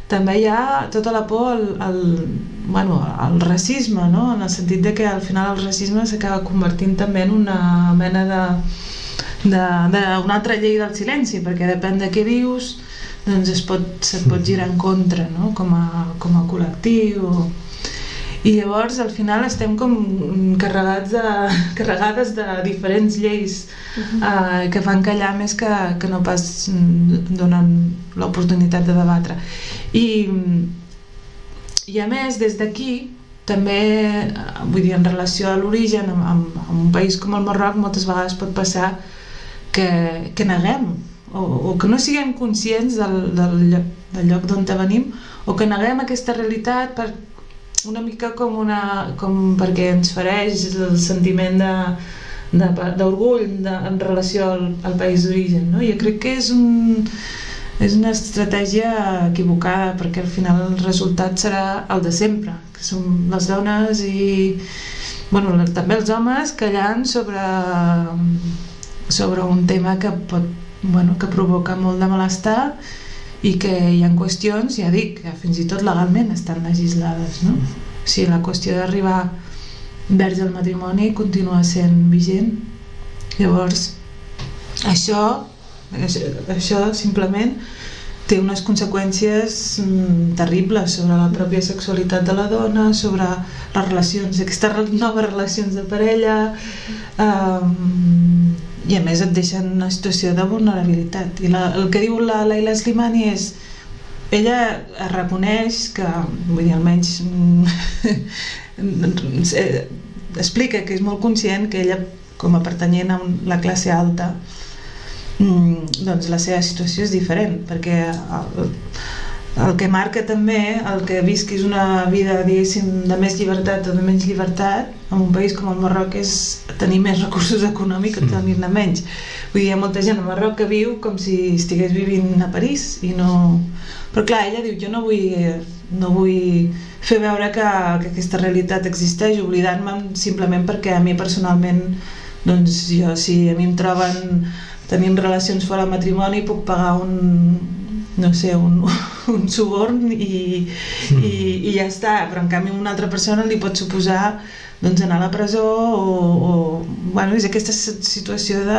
també hi ha tota la por al racisme, no? En el sentit de que al final el racisme s'acaba convertint també en una mena d'una altra llei del silenci, perquè depèn de què dius, doncs se't pot girar en contra, no? Com a col·lectiu. I llavors al final estem com carregades de diferents lleis que fan callar més que no pas donen l'oportunitat de debatre. I a més, des d'aquí també, vull dir, en relació a l'origen, en un país com el Marroc moltes vegades pot passar que neguem o que no siguem conscients del lloc d'on venim, o que neguem aquesta realitat una mica com perquè ens fereix el sentiment d'orgull en relació al país d'origen, no? Jo crec que és una estratègia equivocada, perquè al final el resultat serà el de sempre, que són les dones i també els homes callant sobre un tema que provoca molt de malestar i que hi ha qüestions, ja dic, que fins i tot legalment estan legislades, no? O sigui, la qüestió d'arribar vers el matrimoni continua sent vigent. Llavors, això simplement té unes conseqüències terribles sobre la pròpia sexualitat de la dona, sobre les relacions, aquestes noves relacions de parella, i a més et deixa en una situació de vulnerabilitat. I el que diu la Leila Slimani és, ella es reconeix que, vull dir, almenys explica que és molt conscient que ella, com a pertanyent a la classe alta, doncs la seva situació és diferent, perquè el que marca també el que visquis una vida, diguéssim, de més llibertat o de menys llibertat en un país com el Marroc és tenir més recursos econòmics o tenir-ne menys. Vull dir, hi ha molta gent al Marroc que viu com si estigués vivint a París i no... Però clar, ella diu, jo no vull fer veure que aquesta realitat existeix, oblidant-me simplement perquè a mi personalment, doncs jo, si a mi em troben tenint relacions fora del matrimoni, puc pagar un suborn i ja està, però en canvi a una altra persona li pot suposar anar a la presó o és aquesta situació de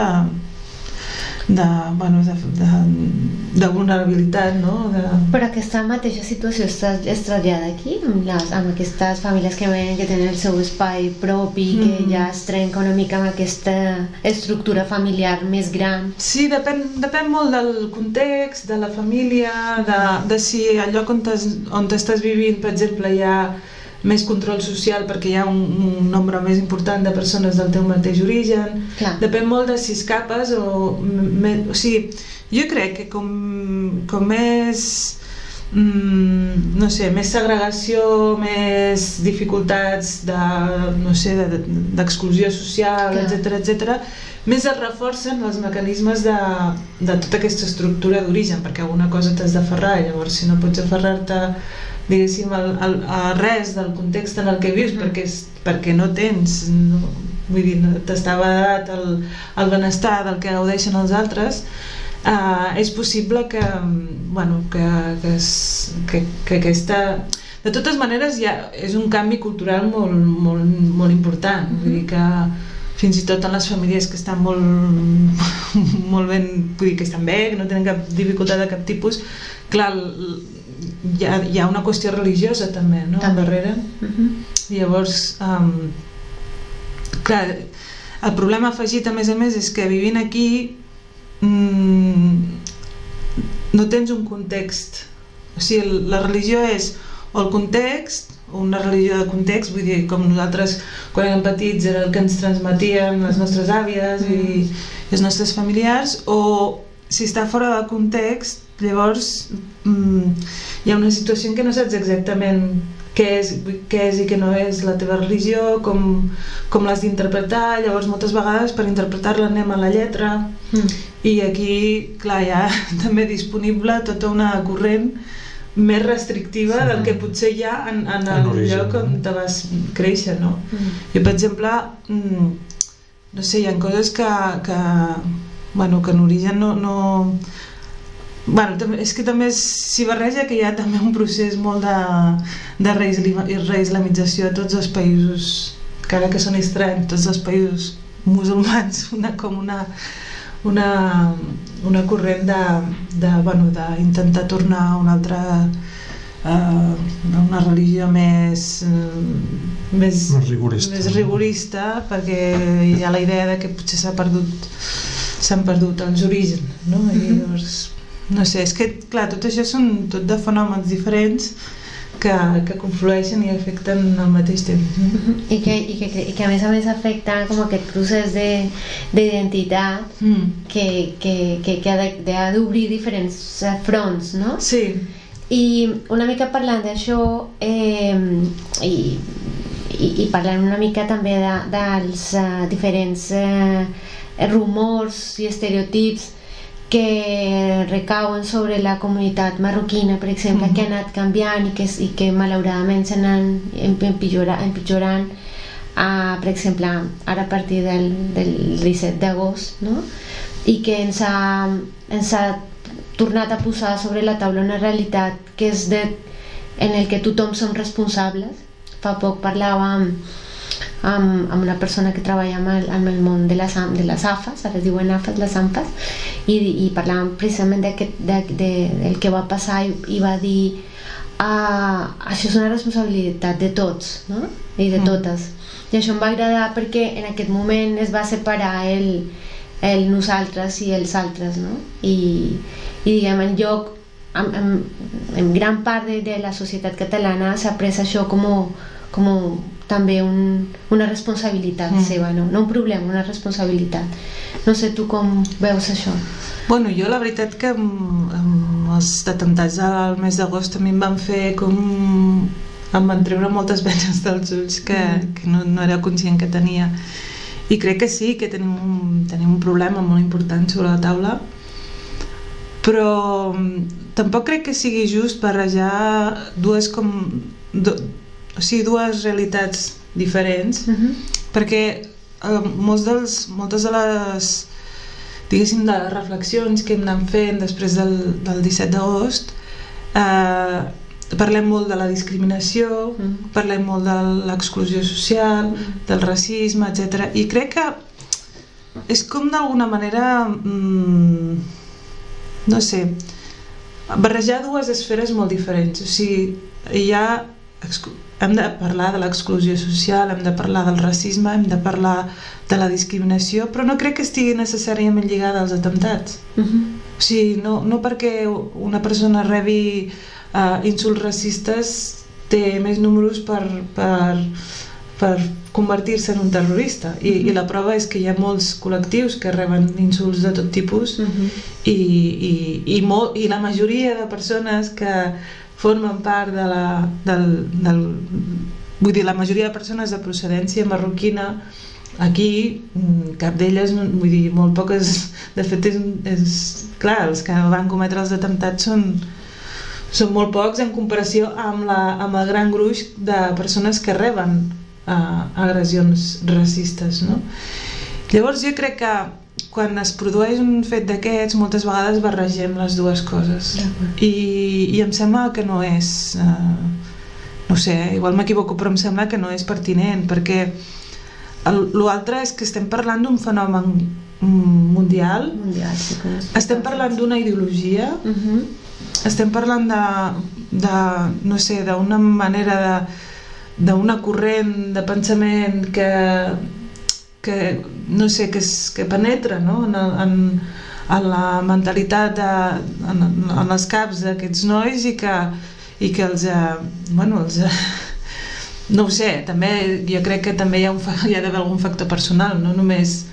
vulnerabilitat, no? Però aquesta mateixa situació es trasllada aquí, amb aquestes famílies que veuen que tenen el seu espai propi, que ja es trenca una mica amb aquesta estructura familiar més gran. Sí, depèn molt del context, de la família, de si al lloc on estàs vivint, per exemple, hi ha més control social perquè hi ha un nombre més important de persones del teu mateix origen. Clar. Depèn molt de si escapes o sigui, jo crec que com més més segregació, més dificultats d'exclusió social, etc., més es reforcen els mecanismes de tota aquesta estructura d'origen, perquè alguna cosa t'has d'aferrar, llavors si no pots aferrar-te, diguéssim, a res del context en el que vius, perquè no tens, vull dir, t'està vedat el benestar del que gaudeixen els altres, és possible que aquesta... De totes maneres, és un canvi cultural molt important, vull dir que fins i tot en les famílies que estan molt ben, vull dir que estan bé, que no tenen cap dificultat de cap tipus, clar, hi ha una qüestió religiosa també, no? Darrere. Llavors, clar, el problema afegit a més és que vivint aquí no tens un context, o sigui, la religió és o el context, o una religió de context, vull dir, com nosaltres quan érem petits era el que ens transmetien les nostres àvies i els nostres familiars, o si està fora del context, llavors hi ha una situació en què no saps exactament què és i què no és la teva religió, com l'has d'interpretar. Llavors moltes vegades per interpretar-la anem a la lletra i aquí, clar, hi ha també disponible tota una corrent més restrictiva del que potser hi ha en el lloc on te vas créixer, no? Jo, per exemple, no sé, hi ha coses que en origen no... és que també s'hi barreja que hi ha també un procés molt de reislamització a tots els països, encara que són estranys, tots els països musulmans, com una corrent d'intentar tornar a una altra una religió més rigorista, perquè hi ha la idea de que potser s'han perdut els orígens, no? I llavors, no sé, és que clar, tot això són tot de fenòmens diferents que conflueixen i afecten al mateix temps. I que a més afecta com aquest procés d'identitat que ha d'obrir diferents fronts, no? Sí. I una mica parlant d'això i parlant una mica també dels diferents rumors i estereotips que recauen sobre la comunitat marroquina, per exemple, que ha anat canviant i que malauradament s'anen empitjorant, per exemple, ara a partir del 17 d'agost, no? I que ens ha tornat a posar sobre la taula una realitat que és en el que tothom som responsables. Fa poc parlàvem amb una persona que treballa amb el món de les AFAs, ara es diuen AFAs, les AMPAs, i parlàvem precisament del que va passar i va dir això és una responsabilitat de tots, no? I de totes. I això em va agradar perquè en aquest moment es va separar el nosaltres i els altres, no? I diguem, en gran part de la societat catalana s'ha pres això com també una responsabilitat seva, no un problema, una responsabilitat. No sé tu com veus això. Bueno, jo la veritat que amb els atemptats del mes d'agost també em van fer em van treure moltes venes dels ulls que no era conscient que tenia, i crec que sí que tenim un problema molt important sobre la taula, però tampoc crec que sigui just barrejar dues realitats diferents, perquè moltes de les, diguéssim, de les reflexions que hem anat fent després del 17 d'agost, parlem molt de la discriminació, parlem molt de l'exclusió social, del racisme, etc. I crec que és com d'alguna manera, no sé, barrejar dues esferes molt diferents. O sigui, hem de parlar de l'exclusió social, hem de parlar del racisme, hem de parlar de la discriminació, però no crec que estigui necessàriament lligada als atemptats. O sigui, no perquè una persona rebi insults racistes té més números per convertir-se en un terrorista, i la prova és que hi ha molts col·lectius que reben insults de tot tipus, i la majoria de persones que formen part vull dir, la majoria de persones de procedència marroquina aquí, cap d'elles, vull dir, molt poques, de fet clar, els que van cometre els atemptats són molt pocs en comparació amb el gran gruix de persones que reben agressions racistes, no? Llavors jo crec que quan es produeix un fet d'aquests, moltes vegades barregem les dues coses, i em sembla que no és, no sé, igual m'equivoco, però em sembla que no és pertinent, perquè l'altre és que estem parlant d'un fenomen mundial, estem parlant d'una ideologia, estem parlant no sé, d'una manera d'una corrent de pensament que no sé, que penetra, no? en la mentalitat, en els caps d'aquests nois, i que els no ho sé, també jo crec que també hi ha d'haver algun factor personal, no només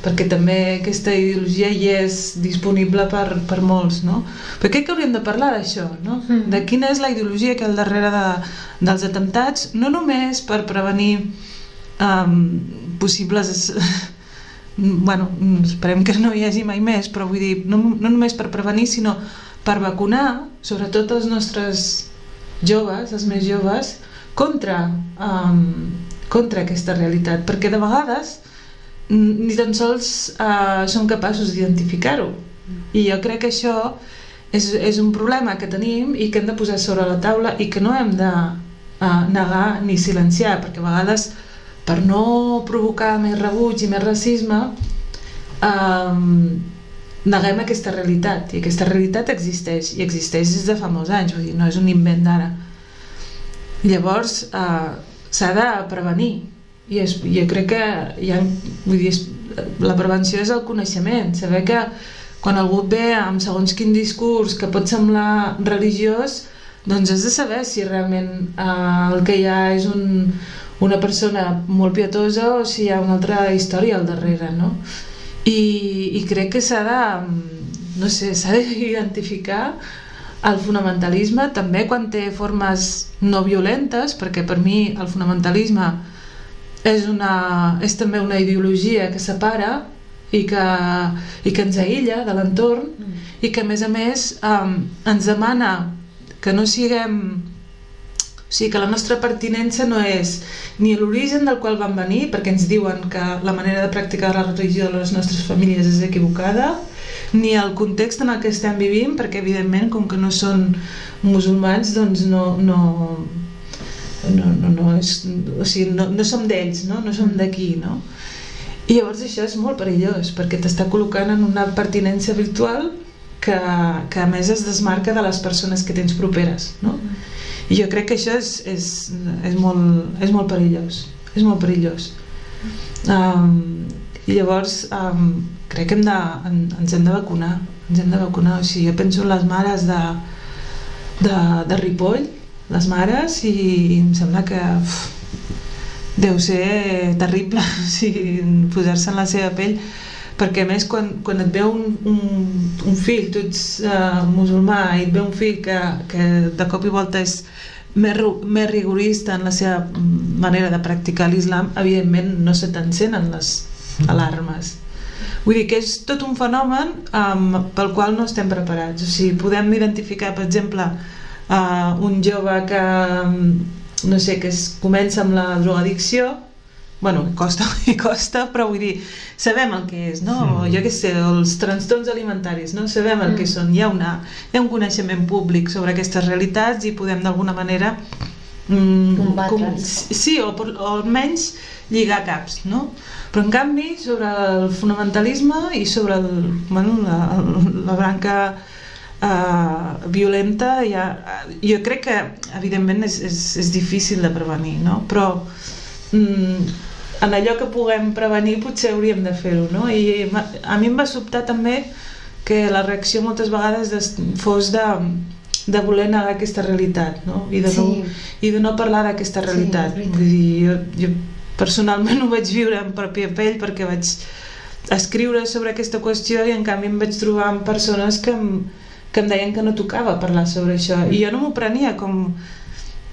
perquè també aquesta ideologia hi és disponible per molts, no? Però crec que hauríem de parlar d'això, no? De quina és la ideologia que hi ha al darrere dels atemptats, no només per prevenir possibles, bueno, esperem que no hi hagi mai més, però vull dir, no només per prevenir, sinó per vacunar, sobretot els nostres joves, els més joves, contra aquesta realitat, perquè de vegades ni tan sols som capaços d'identificar-ho. I jo crec que això és un problema que tenim i que hem de posar sobre la taula i que no hem de negar ni silenciar, perquè a vegades, per no provocar més rebuig i més racisme, neguem aquesta realitat, i aquesta realitat existeix, i existeix des de fa molts anys, vull dir, no és un invent d'ara. Llavors s'ha de prevenir, i jo crec que la prevenció és el coneixement, saber que quan algú et ve amb segons quin discurs que pot semblar religiós, doncs has de saber si realment el que hi ha és una persona molt pietosa o si hi ha una altra història al darrere, no? I crec que s'ha d'identificar el fonamentalisme també quan té formes no violentes, perquè per mi el fonamentalisme és també una ideologia que separa i que ens aïlla de l'entorn i que a més ens demana que no siguem, o sigui, que la nostra pertinença no és ni l'origen del qual vam venir, perquè ens diuen que la manera de practicar la religió de les nostres famílies és equivocada, ni el context en el que estem vivint, perquè evidentment com que no són musulmans doncs no som d'ells, no som d'aquí, no? I llavors això és molt perillós, perquè t'està col·locant en una pertinença virtual que a més es desmarca de les persones que tens properes, no? I jo crec que això és molt perillós, és molt perillós. I llavors crec que ens hem de vacunar, o sigui, jo penso en les mares de Ripoll, les mares, i em sembla que deu ser terrible, o sigui, posar-se en la seva pell, perquè a més quan et veu un fill, tu ets musulmà i et veu un fill que de cop i volta és més rigorista en la seva manera de practicar l'islam, evidentment no se t'encenen les alarmes. Vull dir que és tot un fenomen pel qual no estem preparats. O sigui, podem identificar, per exemple, un jove que, no sé, que comença amb la drogadicció. Bueno, costa, però vull dir, sabem el que és, no? Jo què sé, els trastorns alimentaris, no? Sabem el que són. Hi ha un coneixement públic sobre aquestes realitats i podem d'alguna manera combatre'ls. Sí, o almenys lligar caps, no? Però en canvi, sobre el fonamentalisme i sobre la branca violenta, jo crec que evidentment és difícil de prevenir, no? Però en allò que puguem prevenir potser hauríem de fer-ho, no? I a mi em va sobtar també que la reacció moltes vegades fos de voler negar aquesta realitat, no? I de no parlar d'aquesta realitat. Vull dir, jo personalment ho vaig viure en pròpia pell perquè vaig escriure sobre aquesta qüestió i en canvi em vaig trobar amb persones que em deien que no tocava parlar sobre això i jo no m'ho prenia com,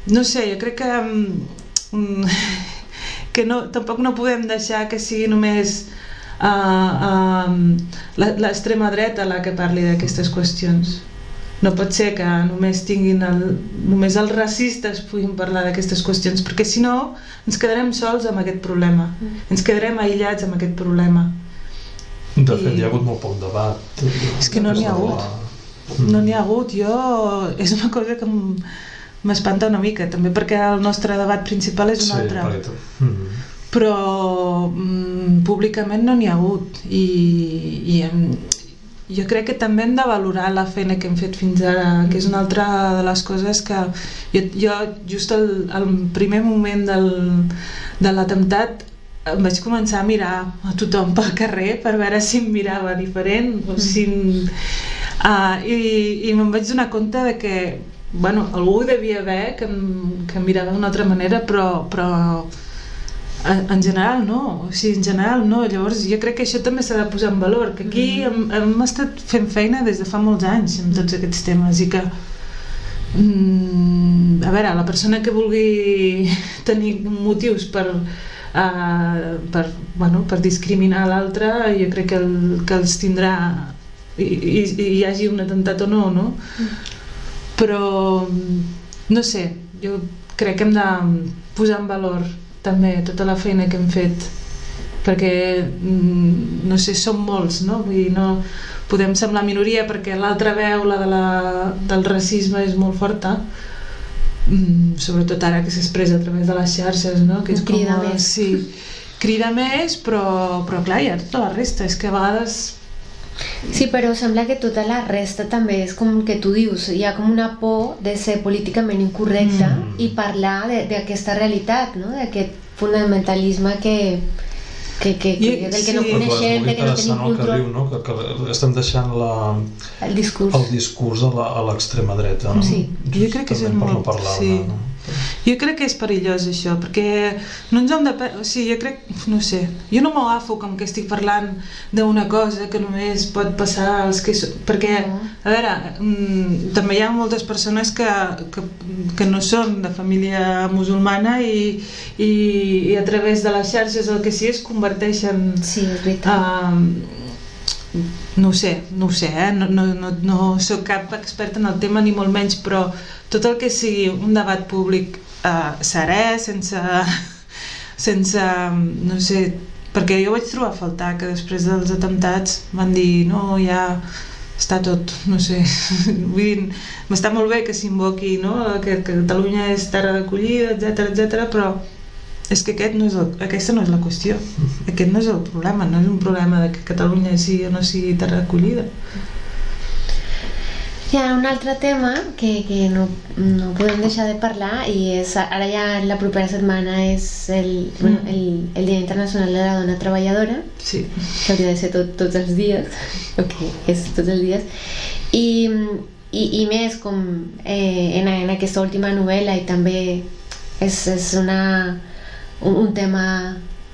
no sé, jo crec que tampoc no podem deixar que sigui només l'extrema dreta la que parli d'aquestes qüestions. No pot ser que només els racistes puguin parlar d'aquestes qüestions, perquè si no ens quedarem sols amb aquest problema, ens quedarem aïllats amb aquest problema. De fet, hi ha hagut molt poc debat. És que no n'hi ha hagut. No n'hi ha hagut. És una cosa que m'espanta una mica, també perquè el nostre debat principal és un altre. Però públicament no n'hi ha hagut. I jo crec que també hem de valorar la feina que hem fet fins ara, que és una altra de les coses que jo just al primer moment de l'atemptat em vaig començar a mirar a tothom pel carrer per veure si em mirava diferent o si... I me'n vaig donar compte de que algú hi devia haver que em mirava d'una altra manera, però en general no, o sigui, en general no. Llavors jo crec que això també s'ha de posar en valor, que aquí hem estat fent feina des de fa molts anys amb tots aquests temes i que a veure, la persona que vulgui tenir motius per discriminar l'altre, jo crec que els tindrà hi hagi un atemptat o no, no? Però no sé, jo crec que hem de posar en valor també tota la feina que hem fet, perquè no sé, som molts, no? Vull dir, no podem semblar minoria perquè l'altra veu, la del racisme, és molt forta, sobretot ara que s'expressa a través de les xarxes, no? Que és crida com, més. Sí, crida més, però clar, hi ha tota la resta, és que a vegades... Sí, però sembla que tota la resta també és com que tu dius, hi ha com una por de ser políticament incorrecte i parlar d'aquesta realitat, no? D'aquest fonamentalisme del que no coneixem, de que no tenim control. Que diu, no? Que estem deixant el discurs a l'extrema dreta, no? Sí. Jo crec que és molt... Sí. Jo crec que és perillós això, perquè no ens hem de... O sigui, jo crec... No sé, jo no m'ho agafo com que estic parlant d'una cosa que només pot passar als que... Perquè, a veure, també hi ha moltes persones que no són de família musulmana i a través de les xarxes el que sí es converteixen... Sí, és veritat. No ho sé, no soc cap expert en el tema ni molt menys, però tot el que sigui un debat públic serè, sense no sé, perquè jo vaig trobar a faltar que després dels atemptats van dir no, ja està tot, no sé, vull dir, m'està molt bé que s'invoqui, no? Que Catalunya és terra d'acollida, etc, però és que aquesta no és la qüestió, aquest no és el problema, no és un problema de que Catalunya sigui o no sigui terra d'acollida. Hi ha un altre tema que no podem deixar de parlar i és, ara ja la propera setmana és el Dia Internacional de la Dona Treballadora, sí. Que hauria de ser tots els dies, és tots els dies, i més com en aquesta última novel·la i també és un tema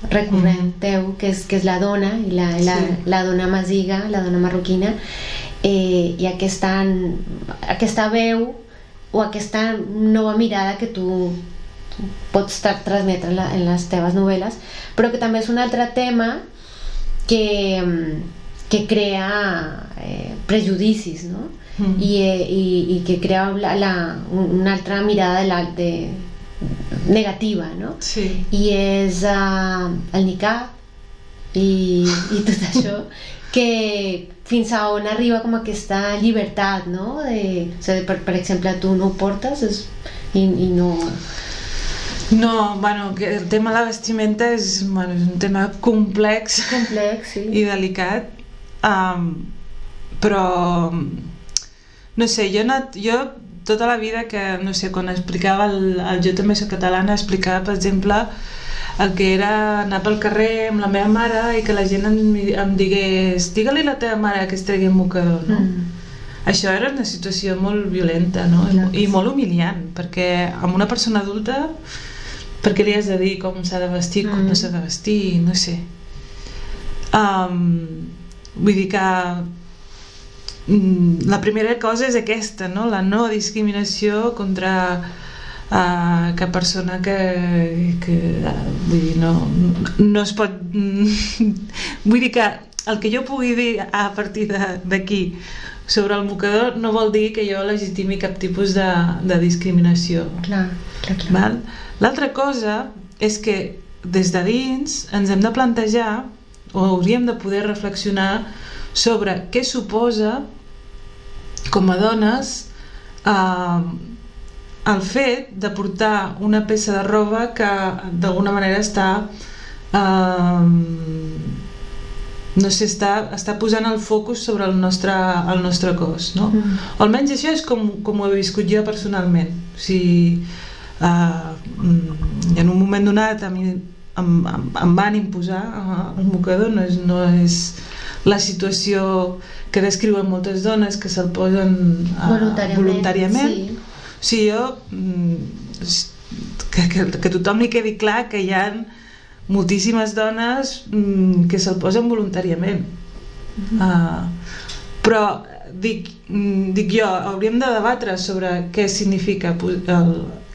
recurrent teu, que és la dona i la dona masiga, la dona marroquina, i aquesta veu o aquesta nova mirada que tu pots transmetre en les teves novel·les, però que també és un altre tema que crea prejudicis, no? I que crea una altra mirada negativa, no? Sí. I és el niqab i tot això, que fins a on arriba com aquesta llibertat, no? Per exemple, tu no ho portes i no... No, bueno, el tema de la vestimenta és un tema complex sí. I delicat, però no sé, jo tota la vida que, no sé, quan explicava el Jo també soc catalana, explicava, per exemple, el que era anar pel carrer amb la meva mare i que la gent em digués digue-li a la teva mare que es tregui un mocador, no? Això era una situació molt violenta, no? I molt humiliant, perquè amb una persona adulta per què li has de dir com s'ha de vestir, com no s'ha de vestir, no sé. Vull dir que la primera cosa és aquesta, no? La no discriminació contra cap persona que vull dir, no es pot vull dir que el que jo pugui dir a partir d'aquí sobre el mocador no vol dir que jo legitimi cap tipus de discriminació. Clar. Val? L'altra cosa és que des de dins ens hem de plantejar o hauríem de poder reflexionar sobre què suposa com a dones el fet de portar una peça de roba que d'alguna manera està no sé, està posant el focus sobre el nostre cos, no? O almenys això és com ho he viscut jo personalment. O sigui, en un moment donat a mi em van imposar un mocador, no és la situació que descriuen moltes dones que se'l posen voluntàriament. Sí. O sigui, que tothom li quedi clar que hi ha moltíssimes dones que se'l posen voluntàriament. Però dic jo, hauríem de debatre sobre què significa,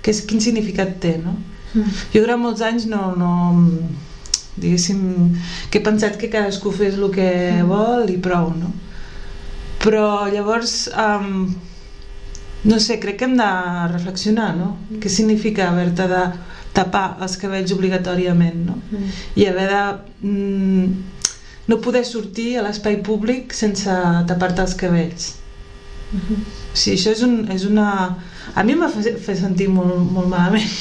quin significat té, no? Jo durant molts anys diguéssim, que he pensat que cadascú fes el que vol i prou, no? Però llavors no sé, crec que hem de reflexionar, no? Què significa haver-te de tapar els cabells obligatòriament, no? I haver de no poder sortir a l'espai públic sense tapar-te els cabells. O sigui, això és una... A mi em va fer sentir molt malament.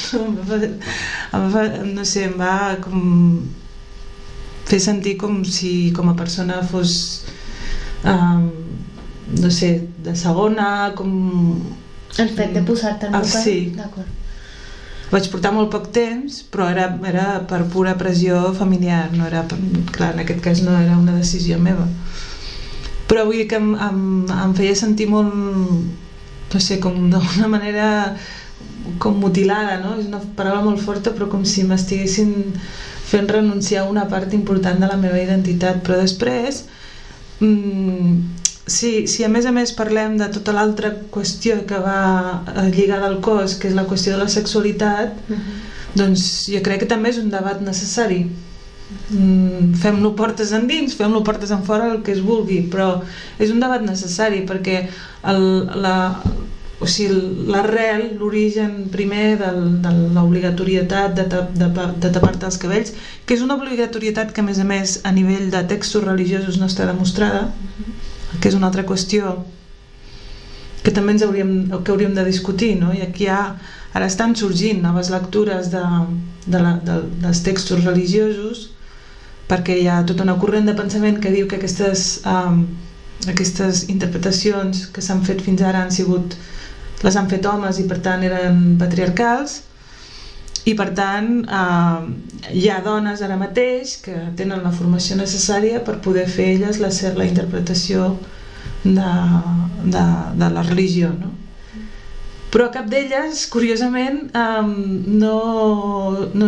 No sé, em va fer sentir com si com a persona fos no sé, de segona, com... El fet de posar-te el mocat? Sí. D'acord. Vaig portar molt poc temps, però era per pura pressió familiar, no era, clar, en aquest cas no era una decisió meva. Però vull dir que em feia sentir molt, no sé, com d'una manera com mutilada, no? És una paraula molt forta, però com si m'estiguessin fent renunciar a una part important de la meva identitat. Però després, si a més parlem de tota l'altra qüestió que va lligada al cos, que és la qüestió de la sexualitat, doncs jo crec que també és un debat necessari. Fem-lo portes endins, fem-lo portes enfora, el que es vulgui, però és un debat necessari perquè l'arrel, l'origen primer de l'obligatorietat de tapar-te els cabells, que és una obligatorietat que a més a nivell de textos religiosos no està demostrada, que és una altra qüestió que també hauríem de discutir, no? I aquí ara estan sorgint noves lectures dels textos religiosos, perquè hi ha tota una corrent de pensament que diu que aquestes interpretacions que s'han fet fins ara les han fet homes i per tant eren patriarcals, i per tant hi ha dones ara mateix que tenen la formació necessària per poder fer elles la interpretació de la religió, no? Però cap d'elles, curiosament, no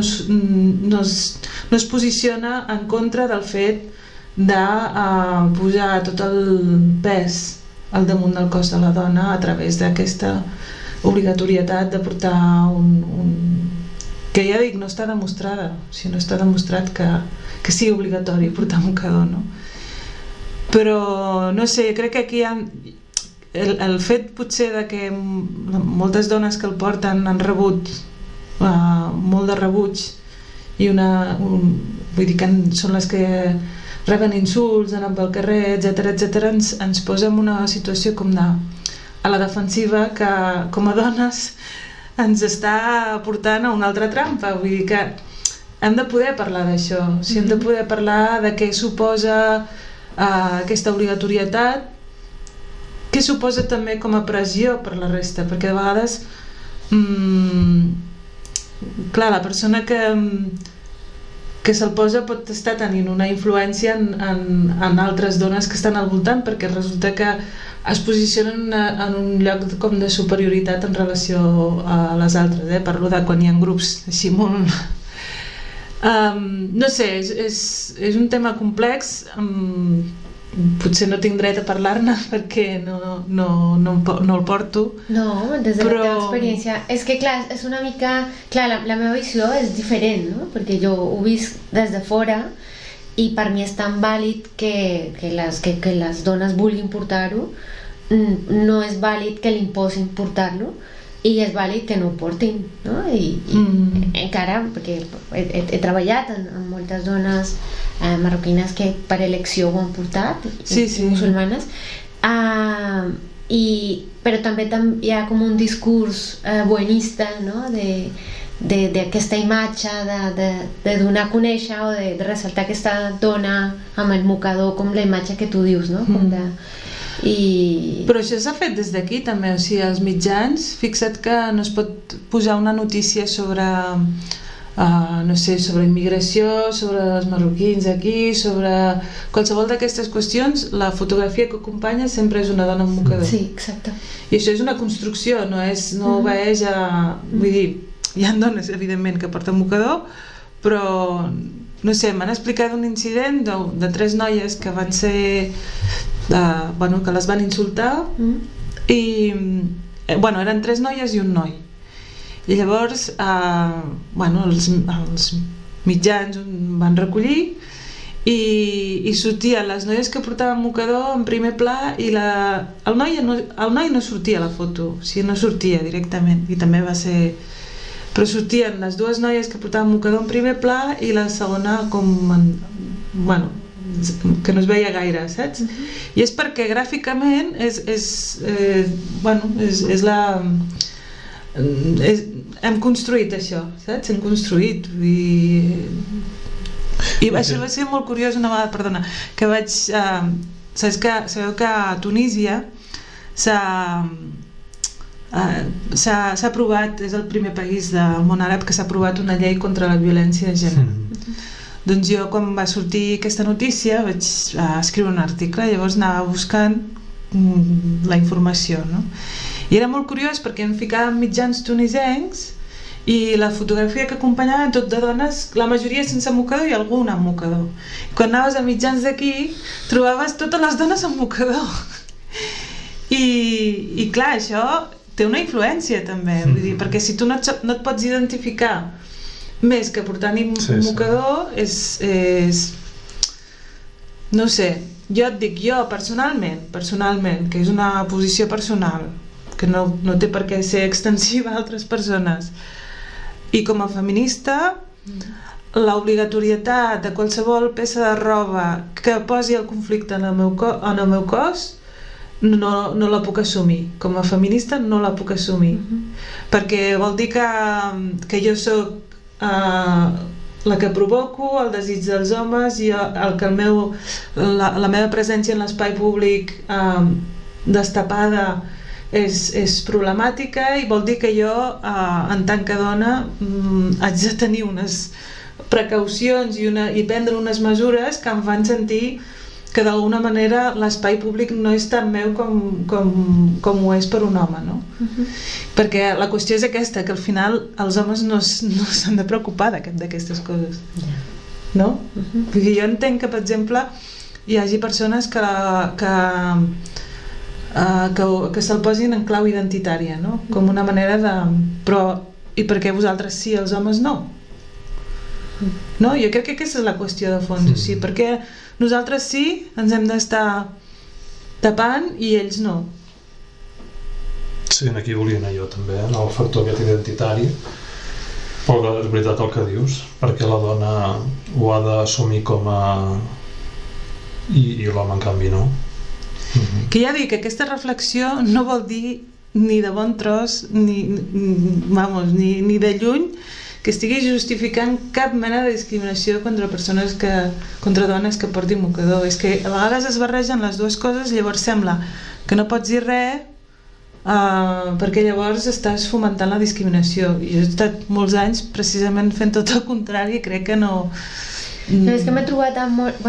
es posiciona en contra del fet de posar tot el pes al damunt del cos de la dona a través d'aquesta obligatorietat de portar que ja dic, no està demostrada, o sigui, no està demostrat que sigui obligatori portar mocador, no? Però, no sé, crec que aquí hi ha el fet potser de que moltes dones que el porten han rebut molt de rebuig i vull dir que són les que reben insults, anar pel carrer, etc, ens posa en una situació com a la defensiva que com a dones ens està portant a una altra trampa. Vull dir que hem de poder parlar d'això, o sigui, hem de poder parlar de què suposa aquesta obligatorietat, què suposa també com a pressió per la resta, perquè de vegades clar, la persona que se'l posa pot estar tenint una influència en altres dones que estan al voltant, perquè resulta que es posicionen en un lloc com de superioritat en relació a les altres, parlo de quan hi ha grups així molt... no sé, és un tema complex, potser no tinc dret a parlar-ne perquè no el porto. No, des de la teva experiència. És que clar, és una mica... Clar, la meva visió és diferent, no? Perquè jo ho visc des de fora i per mi és tan vàlid que les dones vulguin portar-ho, no és vàlid que li imposin portar-lo i és vàlid que no ho portin, no? I encara, perquè he treballat amb moltes dones marroquines que per elecció ho han portat, musulmanes, però també hi ha com un discurs buenista, no? D'aquesta imatge de donar a conèixer o de ressaltar aquesta dona amb el mocador, com la imatge que tu dius, no? Com de... Però això s'ha fet des d'aquí també, o sigui, als mitjans, fixa't que no es pot posar una notícia sobre no sé, sobre immigració, sobre els marroquins aquí, sobre qualsevol d'aquestes qüestions, la fotografia que acompanya sempre és una dona amb mocador. Sí, exacte. I això és una construcció, no obeeix a... Vull dir, hi ha dones, evidentment, que porten mocador, però, no sé, m'han explicat un incident de 3 noies que van ser... que les van insultar i eren 3 noies i un noi, i llavors els mitjans van recollir i sortien les noies que portaven mocador en primer pla i el noi no sortia a la foto, o sigui, no sortia directament, i també va ser... Però sortien les dues noies que portaven mocador en primer pla i la segona bueno, que no es veia gaire, saps? I és perquè gràficament hem construït això, saps? Hem construït i va ser molt curiós una vegada, perdona, que vaig... Sabeu que a Tunísia s'ha aprovat, és el primer país del món àrab que s'ha aprovat una llei contra la violència de gènere. Doncs jo, quan va sortir aquesta notícia, vaig escriure un article, llavors anava buscant la informació, no? I era molt curiós perquè em ficava en mitjans tunisencs i la fotografia que acompanyava tot de dones, la majoria sense mocador i alguna amb mocador. I quan anaves a mitjans d'aquí trobaves totes les dones amb mocador. I clar, això té una influència també, vull dir, perquè si tu no et pots identificar més que portant mocador és... No sé, jo et dic, jo personalment, que és una posició personal, que no té per què ser extensiva a altres persones, i com a feminista l'obligatorietat de qualsevol peça de roba que posi el conflicte en el meu cos no la puc assumir. Com a feminista no la puc assumir, perquè vol dir que jo soc la que provoco el desig dels homes i la meva presència en l'espai públic destapada és problemàtica, i vol dir que jo en tant que dona haig de tenir unes precaucions i prendre unes mesures que em fan sentir que d'alguna manera l'espai públic no és tan meu com ho és per un home, no? Perquè la qüestió és aquesta, que al final els homes no s'han de preocupar d'aquestes coses, no? Perquè jo entenc que, per exemple, hi hagi persones que se'l posin en clau identitària, no? Com una manera de... Però, i per què vosaltres sí, els homes no? No? Jo crec que aquesta és la qüestió de fons, o sigui, perquè nosaltres sí, ens hem d'estar tapant i ells no. Sí, aquí volia anar jo també, en el factor aquest identitari, però és veritat el que dius, perquè la dona ho ha d'assumir com a... i l'home en canvi no. Que ja dic que aquesta reflexió no vol dir ni de bon tros ni de lluny que estigui justificant cap mena de discriminació contra dones que portin mocador. És que a vegades es barregen les dues coses i llavors sembla que no pots dir res perquè llavors estàs fomentant la discriminació. I jo he estat molts anys precisament fent tot el contrari i crec que no... És que m'he trobat molt...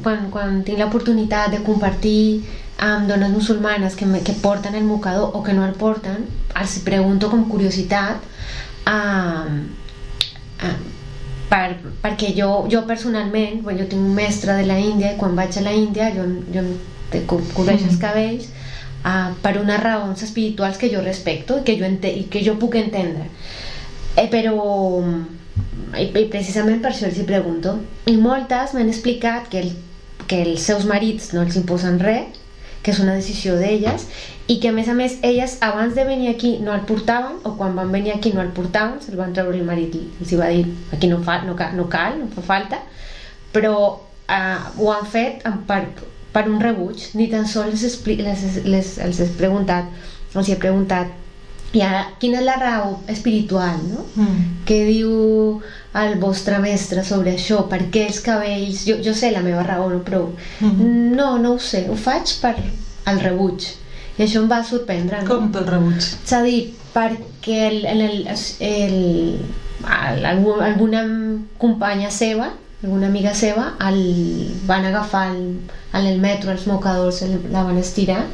Quan tinc l'oportunitat de compartir amb dones musulmanes que porten el mocador o que no el porten, els pregunto com curiositat perquè jo personalment, jo tinc un mestre de la Índia i quan vaig a la Índia jo cobreix els cabells per unes raons espirituals que jo respecto i que jo puc entendre, però i precisament per això els hi pregunto, i moltes m'han explicat que els seus marits no els imposen res, que és una decisió d'elles, i que a més elles abans de venir aquí no el portaven, o quan van venir aquí no el portaven, se'l van treure el marit i els va dir aquí no cal, no fa falta, però ho han fet per un rebuig. Ni tan sols els he preguntat i ara, quina és la raó espiritual, no? Què diu el vostre mestre sobre això? Per què els cabells? Jo sé la meva raó, no? Però no ho sé, ho faig per el rebuig. I això em va sorprendre, no? Com pel rebuig? És a dir, perquè alguna companya seva, alguna amiga seva, van agafar en el metro els mocadors, la van estirar,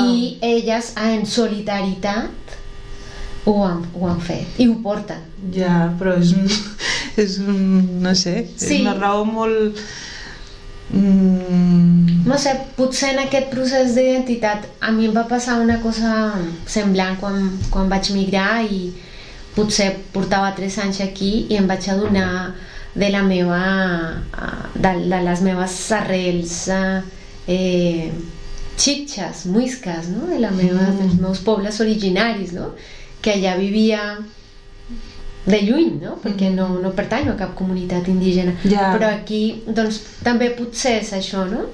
i elles en solidaritat ho han fet i ho porten. Ja, però és no sé, és una raó molt... No sé, potser en aquest procés d'identitat a mi em va passar una cosa semblant quan vaig migrar i potser portava 3 anys aquí i em vaig adonar de la meva de les meves arrels xitxes, muisques, no? Dels meus pobles originaris, no? Que allà vivia de lluny, no? Perquè no pertanyo a cap comunitat indígena. Però aquí, doncs, també potser és això, no?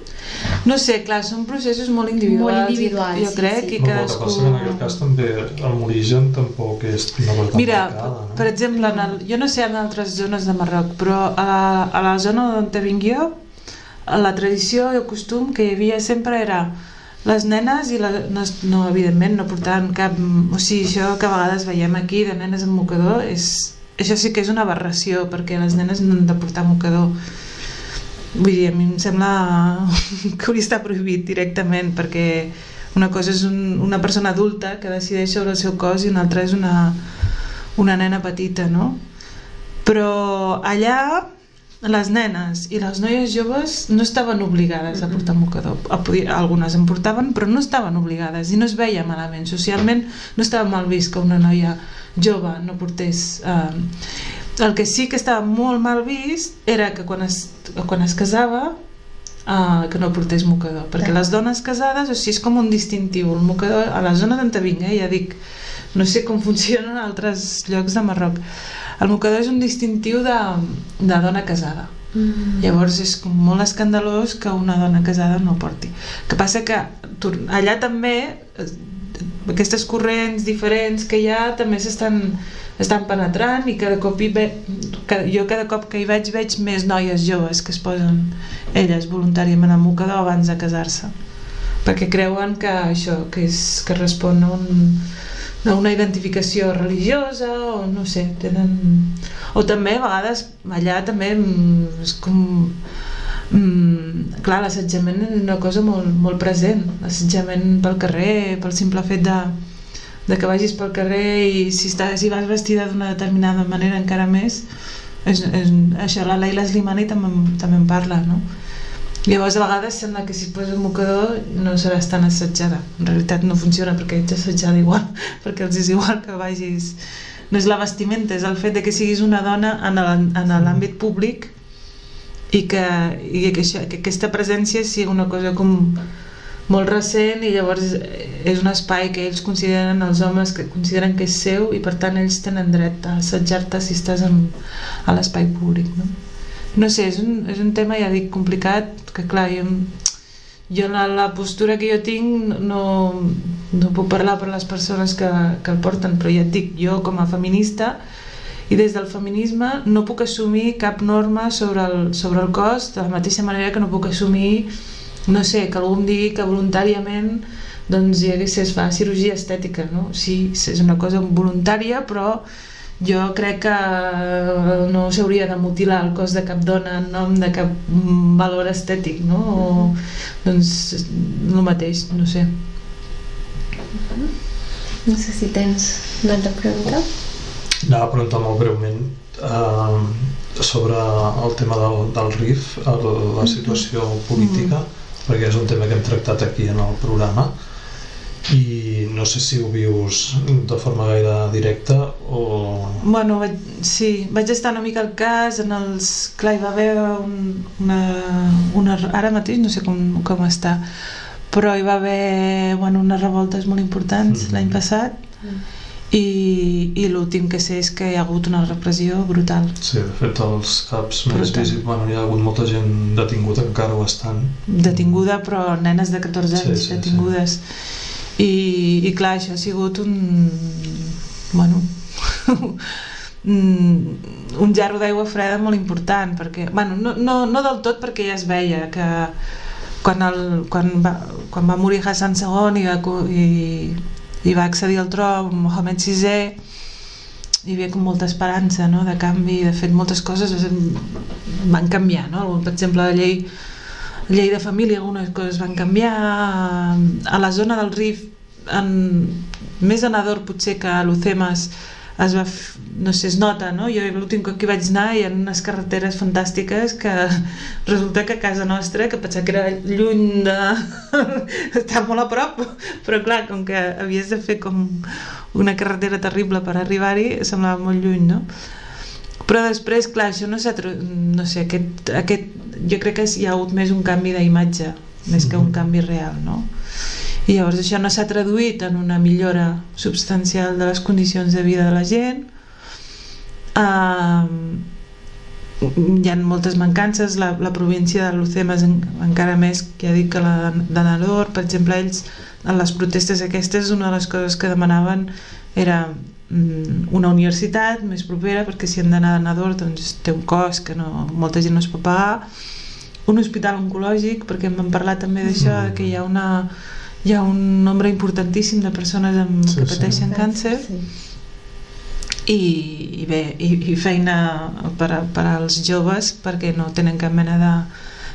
No sé, clar, són processos molt individuals. Jo crec que cadascú... El que passa que en aquest cas també el l'origen tampoc és una cosa tan marcada, no? Per exemple, jo no sé en altres zones de Marroc, però a la zona on vinc jo, la tradició i el costum que hi havia sempre era les nenes i no, evidentment no portaven cap... O sigui, això que a vegades veiem aquí de nenes amb mocador, això sí que és una aberració, perquè les nenes no han de portar mocador. Vull dir, a mi em sembla que hauria d'estar prohibit directament, perquè una cosa és una persona adulta que decideix sobre el seu cos i una altra és una nena petita, no? Però allà les nenes i les noies joves no estaven obligades a portar mocador. Algunes en portaven, però no estaven obligades i no es veia malament. Socialment no estava mal vist que una noia jove no portés... El que sí que estava molt mal vist era que quan es casava que no portés mocador, perquè les dones casades, o sigui, és com un distintiu. El mocador, a la zona d'on vinc, ja dic, no sé com funciona en altres llocs de Marroc, el mocador és un distintiu de dona casada. Llavors és com molt escandalós que una dona casada no porti. El que passa que allà també aquestes corrents diferents que hi ha també estan penetrant i cada cop que hi veig més noies joves que es posen elles voluntàriament al mocador abans de casar-se, perquè creuen que això que respon a una identificació religiosa o no sé, o també a vegades allà també és com clar, l'assetjament és una cosa molt present, l'assetjament pel carrer, pel simple fet de que vagis pel carrer i si vas vestida d'una determinada manera encara més, això la Leila Slimani també en parla, no? Llavors a vegades sembla que si et poses un mocador no seràs tan assetjada. En realitat no funciona perquè ets assetjada igual, perquè els és igual que vagis... No és la vestimenta, és el fet de que siguis una dona en l'àmbit públic i que aquesta presència sigui una cosa com molt recent i llavors és un espai que ells consideren, els homes que consideren que és seu i per tant ells tenen dret a assetjar-te si estàs a l'espai públic, no? No sé, és un tema, ja dic, complicat, que clar, jo la postura que jo tinc no puc parlar per les persones que el porten, però ja et dic, jo com a feminista i des del feminisme no puc assumir cap norma sobre el cos, de la mateixa manera que no puc assumir, no sé, que algú em digui que voluntàriament doncs es fa cirurgia estètica, no? Sí, és una cosa voluntària, però jo crec que no s'hauria de mutilar el cos de cap dona en nom de cap valor estètic, no? O, doncs el mateix, no sé. No sé si tens una altra pregunta. Anava a preguntar molt breument sobre el tema del RIF, la situació política, perquè és un tema que hem tractat aquí en el programa i no sé si ho vius de forma gaire directa o... Bueno, sí, vaig estar una mica al cas clar, hi va haver ara mateix no sé com està, però hi va haver unes revoltes molt importants l'any passat i l'últim que sé és que hi ha hagut una repressió brutal. Sí, de fet els caps més visibles, hi ha hagut molta gent detinguda, encara ho estan. Detinguda, però nenes de 14 anys detingudes. I clar, això ha sigut un gerro d'aigua freda molt important, perquè, no del tot, perquè ja es veia que quan va morir Hassan II i va accedir al tron Mohamed VI, hi havia com molta esperança, no?, de canvi. De fet, moltes coses van canviar, no? Per exemple, la llei de família, algunes coses van canviar. A la zona del Rif, més a Nador potser que a Lucemas, no sé, es nota, no? Jo l'últim cop que vaig anar hi ha unes carreteres fantàstiques que resulta que a casa nostra, que pensava que era lluny està molt a prop, però clar, com que havies de fer com una carretera terrible per arribar-hi, semblava molt lluny, no? Però després, clar, això no s'ha... No sé, jo crec que hi ha hagut més un canvi d'imatge, més que un canvi real, no? I llavors això no s'ha traduït en una millora substancial de les condicions de vida de la gent. Hi ha moltes mancances. La província de Lucemas encara més, que ja dic, que la de Nador, per exemple, ells en les protestes aquestes una de les coses que demanaven era una universitat més propera, perquè si han d'anar a Nador doncs té un cost que molta gent no es pot pagar, un hospital oncològic, perquè em van parlar també d'això, que hi ha un nombre importantíssim de persones que pateixen càncer, i bé, i feina per als joves, perquè no tenen cap mena de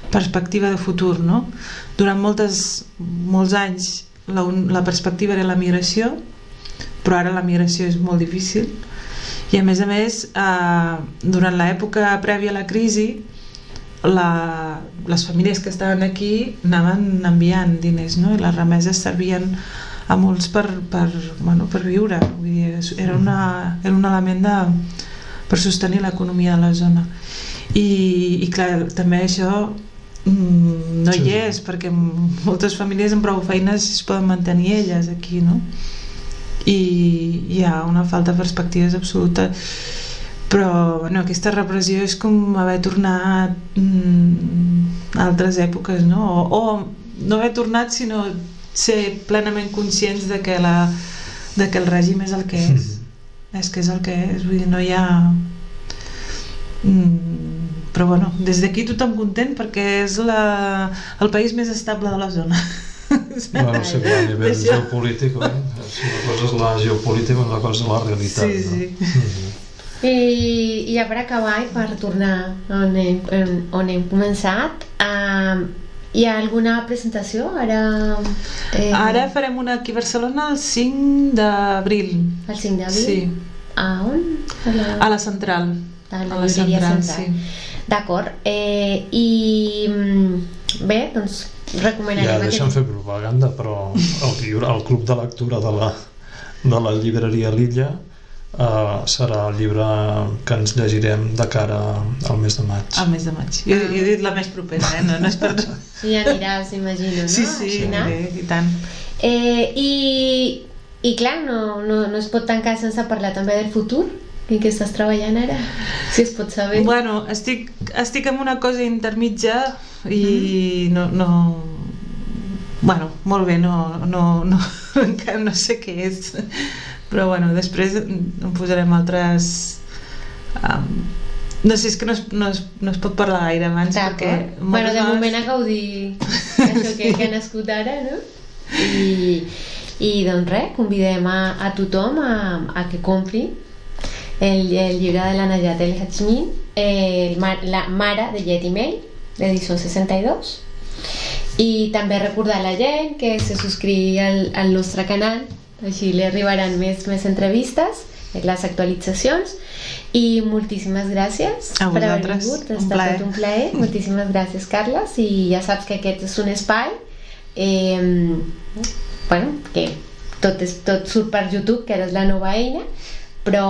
perspectiva de futur, no? Durant molts anys la perspectiva era la migració, però ara la migració és molt difícil, i a més, durant l'època prèvia a la crisi, les famílies que estaven aquí anaven enviant diners, no? I les remeses servien a molts per viure. Vull dir, era un element per sostenir l'economia de la zona. I clar, també això no hi és, perquè moltes famílies amb prou feines es poden mantenir elles aquí, no? I hi ha una falta de perspectives absoluta. Però aquesta repressió és com haver tornat a altres èpoques, no? O no haver tornat, sinó ser plenament conscients de que el règim és el que és. És que és el que és, vull dir, no hi ha... Però bueno, des d'aquí tothom content, perquè és el país més estable de la zona. Bueno, sí, a nivell geopolític, una cosa és la geopolítica, una cosa és la realitat. Sí. I ja per acabar i per tornar on hem començat, hi ha alguna presentació? Ara farem una aquí a Barcelona el 5 d'abril. El 5 d'abril? Sí. A on? A la Central. A la Central, sí. D'acord. I bé, doncs recomanarem... Ja deixa'm fer propaganda, però el club de lectura de la llibreria L'Illa serà el llibre que ens llegirem de cara al mes de maig. Al mes de maig. Jo he dit la més propera, no és per... Sí, ja aniràs, imagino, no? Sí, i tant. I clar, no es pot tancar sense parlar també del futur. En què estàs treballant ara? Si es pot saber. Bueno, estic en una cosa intermitja i no... Bueno, molt bé, encara no sé què és. Però bueno, després en posarem altres... No sé, és que no es pot parlar gaire abans, perquè... Bueno, de moment a gaudir això que ha nascut ara, no? I doncs res, convidem a tothom a que compri el llibre de la Najat El Hachmin, La mare de Yetimell, d'edició 62, i també recordar a la gent que se subscrigui al nostre canal, així li arribaran més entrevistes, les actualitzacions, i moltíssimes gràcies per haver vingut, ha estat tot un plaer. Moltíssimes gràcies, Carles, i ja saps que aquest és un espai que tot surt per YouTube, que ara és la nova eina, però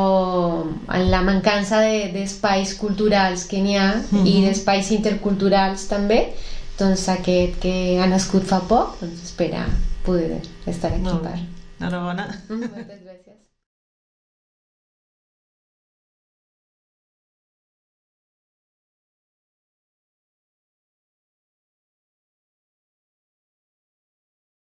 en la mancança d'espais culturals que n'hi ha i d'espais interculturals també, doncs aquest que ha nascut fa poc, doncs espera poder estar aquí per... Enhorabona. Moltes gràcies.